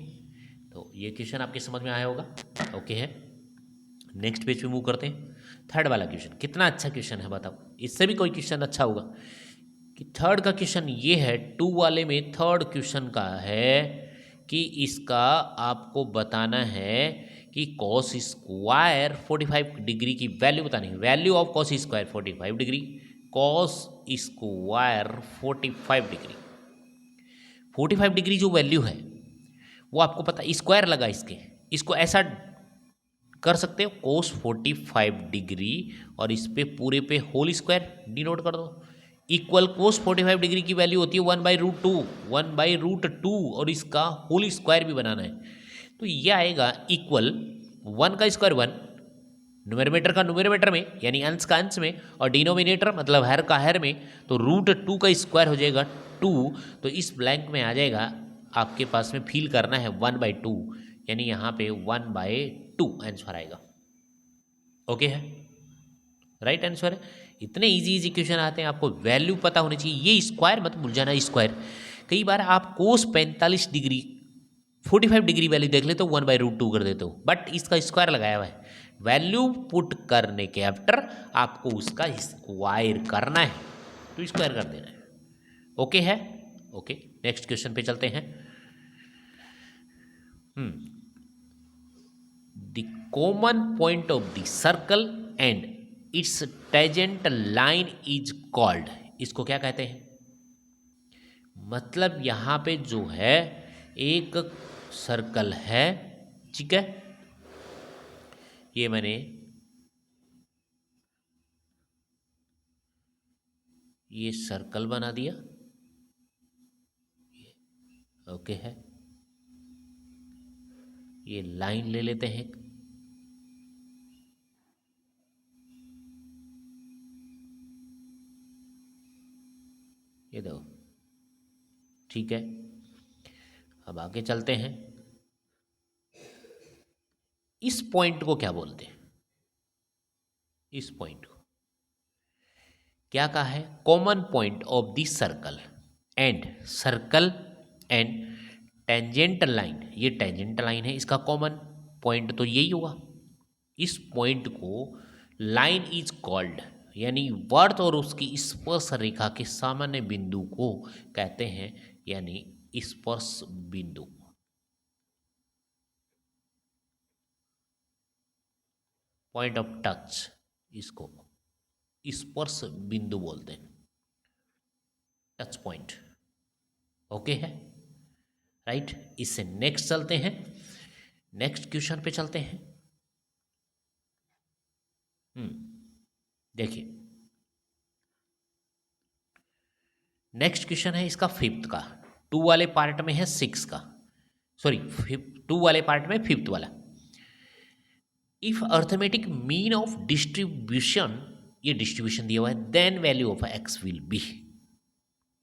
तो ये क्वेश्चन आपके समझ में आया होगा। ओके है, नेक्स्ट पेज पे मूव करते हैं। थर्ड वाला क्वेश्चन कितना अच्छा क्वेश्चन है बताओ, इससे भी कोई क्वेश्चन अच्छा होगा कि थर्ड का क्वेश्चन ये है, टू वाले में थर्ड क्वेश्चन का है कि इसका आपको बताना है कि कॉस स्क्वायर 45 डिग्री की वैल्यू बतानी है, value of cos square 45 degree, cos square 45 degree, 45 degree जो वैल्यू है वो आपको पता, स्क्वायर लगा इसके, इसको ऐसा कर सकते हो कोस 45 डिग्री, और इस पे पूरे पे होल स्क्वायर डिनोट कर दो, इक्वल कोस 45 डिग्री की वैल्यू होती है 1/√2, 1/√2, और इसका होल स्क्वायर भी बनाना है, तो ये आएगा इक्वल 1 का स्क्वायर 1, न्यूमरेटर का न्यूमरेटर में यानी अंश का अंश में, और डिनोमिनेटर मतलब हर का हर में, तो √2 का स्क्वायर हो जाएगा 2, तो इस ब्लैंक में आ जाएगा आपके पास में फील करना है 1/2, यानी यहाँ पे 1/2 आंसर आएगा। ओके है, राइट आंसर है। इतने इजी इजी क्वेश्चन आते हैं, आपको वैल्यू पता होनी चाहिए, ये स्क्वायर मत भूल जाना, स्क्वायर कई बार आप कोस 45 डिग्री 45 डिग्री वैल्यू देख ले तो 1/√2 कर देते हो, बट इसका स्क्वायर लगाया हुआ है, वैल्यू पुट करने के आफ्टर आपको उसका स्क्वायर करना है, तो स्क्वायर कर देना है। ओके है, ओके नेक्स्ट क्वेश्चन पे चलते हैं। The common point of the circle and its tangent line is called, इसको क्या कहते हैं, मतलब यहाँ पे जो है एक सर्कल है, ठीक है, ये मैंने ये सर्कल बना दिया, ओके है, ये लाइन ले लेते हैं, ये देखो, ठीक है, अब आगे चलते हैं। इस पॉइंट को क्या बोलते हैं, इस पॉइंट को क्या कहा है, common point of the circle and, circle and tangent line, ये टेंजेंट लाइन है, इसका कॉमन पॉइंट तो यही होगा, इस पॉइंट को लाइन इज कॉल्ड, यानी वर्त और उसकी स्पर्श रेखा के सामान्य बिंदु को कहते हैं, यानी स्पर्श बिंदु, पॉइंट ऑफ टच, इसको स्पर्श बिंदु बोलते हैं, टच पॉइंट। ओके है, राइट। इससे नेक्स्ट चलते हैं, नेक्स्ट क्वेश्चन पे चलते हैं। देखिए नेक्स्ट क्वेश्चन है इसका फिफ्थ का, टू वाले पार्ट में है सिक्स का, सॉरी टू वाले पार्ट में फिफ्थ वाला। If arithmetic mean of distribution, ये डिस्ट्रीब्यूशन दिया हुआ है, then value of x will be.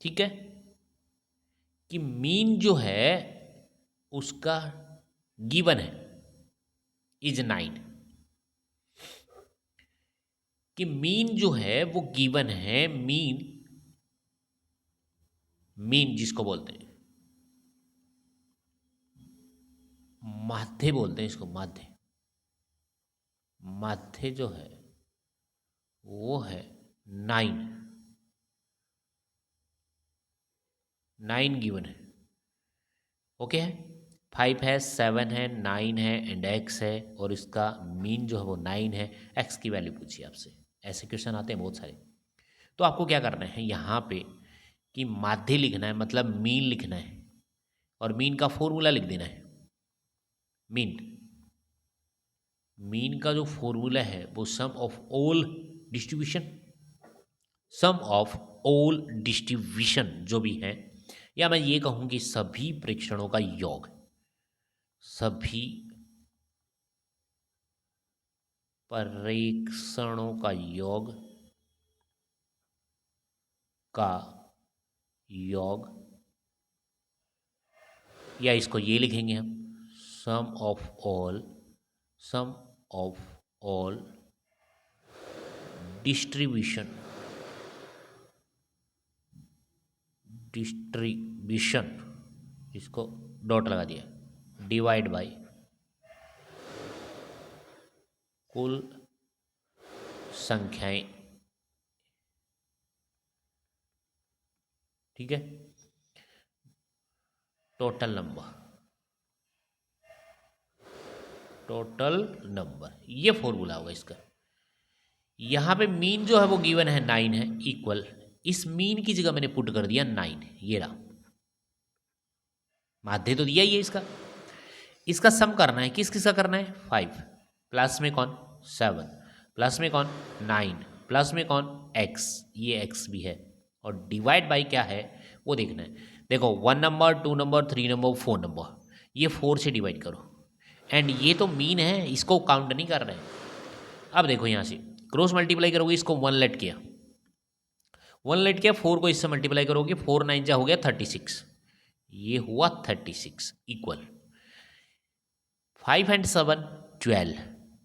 ठीक है, कि मीन जो है उसका गिवन है इज 9, कि मीन जो है वो गिवन है, मीन, मीन जिसको बोलते हैं माध्य बोलते हैं इसको, माध्य, माध्य जो है वो है 9, 9 गिवन है। ओके है, 5 है, 7 है, 9 है एंड x है, और इसका मीन जो है वो 9 है। x की वैल्यू पूछिए आपसे, ऐसे क्वेश्चन आते हैं बहुत सारे। तो आपको क्या करना है यहाँ पे कि माध्य लिखना है, मतलब मीन लिखना है, और मीन का फॉर्मूला लिख देना है। मीन, मीन का जो फॉर्मूला है वो sum of all distribution, sum of all distribution जो भी है, या मैं ये कहूँ कि सभी प्रेक्षणों का योग, सभी परीक्षणों का योग, का योग, या इसको ये लिखेंगे हम sum of all, sum of all distribution, distribution, इसको डॉट लगा दिया, डिवाइड बाय कुल संख्याएं। ठीक है, टोटल नंबर, टोटल नंबर, ये फॉर्मूला होगा इसका। यहाँ पे मीन जो है वो गिवन है 9 है, इक्वल, इस मीन की जगह मैंने पुट कर दिया 9, ये रहा, माध्य तो दिया ही है इसका। इसका सम करना है, किस किसका करना है, 5 प्लस में कौन 7, प्लस में कौन 9, प्लस में कौन x, ये x भी है, और डिवाइड बाई क्या है वो देखना है। देखो 1 नंबर, 2 नंबर, 3 नंबर, 4 नंबर, ये 4 से डिवाइड करो, एंड ये तो मीन है, इसको काउंट नहीं कर रहे हैं। अब देखो यहाँ से क्रॉस मल्टीप्लाई करोगे, इसको 1 लेट किया, 1 लेट किया, 4 को इससे मल्टीप्लाई करोगे, 4 9 जा हो गया 36, ये हुआ 36, इक्वल 5 एंड 7 12,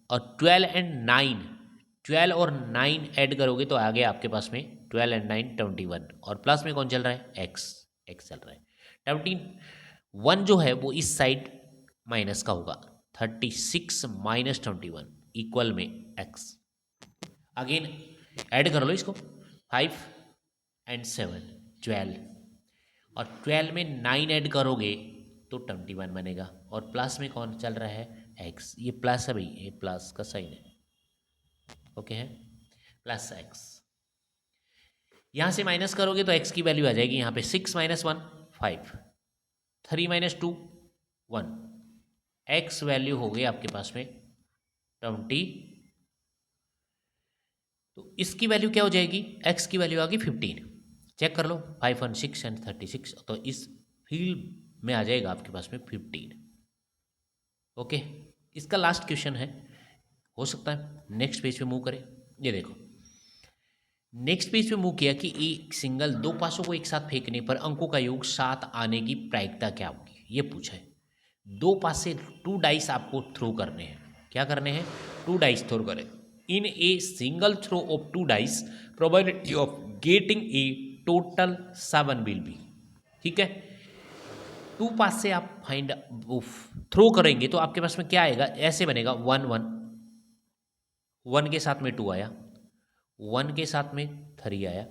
और 12 एंड 9, 12 और 9 ऐड करोगे तो आ गया आपके पास में 12 एंड 9 21, और प्लस में कौन चल रहा है x, x चल रहा है। 21 जो है वो इस साइड माइनस का होगा, 36 माइनस 21 इक्वल में x। अगेन ऐड कर लो इसको, 5 एंड 7 12, और 12 में 9 ऐड करोगे तो 21 बनेगा, और प्लस में कौन चल रहा है x, ये प्लस है भाई, ये प्लस का साइन है, ओके है, प्लस x। यहाँ से माइनस करोगे तो x की वैल्यू आ जाएगी यहाँ पे 6 माइनस 1 5, 3 माइनस 2 1, x वैल्यू हो गई आपके पास में 20, तो इसकी वैल्यू क्या हो जाएगी, x की वैल्यू आ गई 15, चेक कर लो 5 1 6 एंड 36, तो इस फील्ड में आ जाएगा आपके पास में 15। ओके, इसका लास्ट क्वेश्चन है, हो सकता है नेक्स्ट पेज पे मूव करें। ये देखो नेक्स्ट पेज पे मूव किया कि एक सिंगल दो पासों को एक साथ फेंकने पर अंकों का योग 7 आने की प्रायिकता क्या होगी, ये पूछा है। दो पासे 2 डाइस आपको थ्रो करने हैं, क्या करने हैं 2 डाइस थ्रो करें। In a single throw of 2 dice probability of getting a total 7 will be. ठीक है, 2 पास से आप फाइंड थ्रो करेंगे तो आपके पास में क्या आएगा, ऐसे बनेगा 1 1, 1 के साथ में 2 आया, 1 के साथ में 3 आया,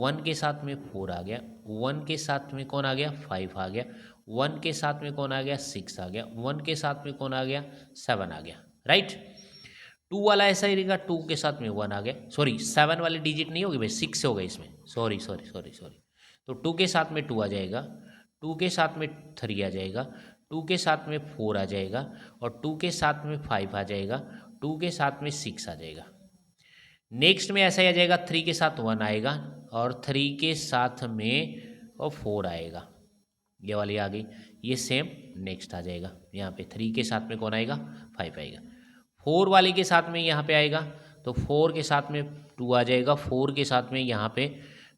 1 के साथ में 4 आ गया, 1 के साथ में कौन आ गया 5 आ गया, 1 के साथ में कौन आ गया 6 आ गया, 1 के साथ में कौन आ गया 7 आ गया, राइट। 2 वाला ऐसा ही रहेगा, 2 के साथ में 1 आ गया, सॉरी 7 वाली डिजिट नहीं होगी भाई, 6 से होगा इसमें, सॉरी सॉरी सॉरी सॉरी। तो 2 के साथ में 2 आ जाएगा, 2 के साथ में 3 आ जाएगा, 2 के साथ में 4 आ जाएगा, और 2 के साथ में 5 आ जाएगा, 2 के साथ में 6 आ जाएगा। नेक्स्ट में ऐसा ही आ जाएगा, 3 के साथ 1 आएगा, और 3 के साथ में और 4 आएगा, ये वाली आ गई। ये सेम नेक्स्ट आ जाएगा, यहाँ पे 3 के साथ में कौन आएगा, 5 आएगा। 4 वाले के साथ में यहाँ पे आएगा, तो 4 के साथ में 2 आ जाएगा, 4 के साथ में यहाँ पे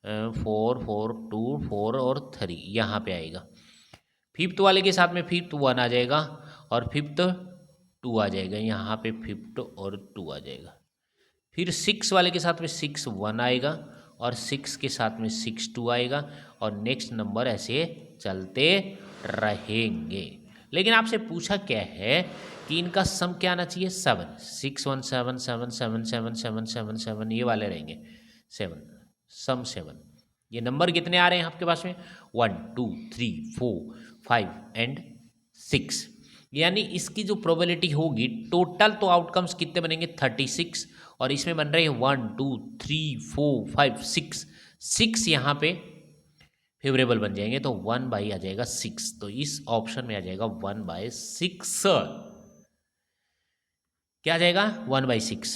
4 4 2 4 और 3 यहाँ पे आएगा। 5th वाले के साथ में 5th 1 आ जाएगा, और 5th 2 आ जाएगा, यहाँ पे 5th और 2 आ जाएगा। फिर 6 वाले के साथ में 6 1 आएगा, और 6 के साथ में 6 2 आएगा, और नेक्स्ट नंबर ऐसे चलते रहेंगे। लेकिन आपसे पूछा क्या है कि इनका सम क्या आना चाहिए, 7, 6 1 7 7 7 7 7 7 7 ये वाले रहेंगे, 7 सम 7। ये नंबर कितने आ रहे हैं आपके पास में, 1 2 3 4 5 एंड 6, यानी इसकी जो प्रोबेबिलिटी होगी टोटल तो आउटकम्स कितने बनेंगे, 36, और इसमें बन रहे हैं 1 2 3 4 5 6 यहाँ पे फेवरेबल बन जाएंगे, तो 1/, आ जाएगा 6, तो इस ऑप्शन में आ जाएगा 1/6, क्या आ जाएगा 1/6।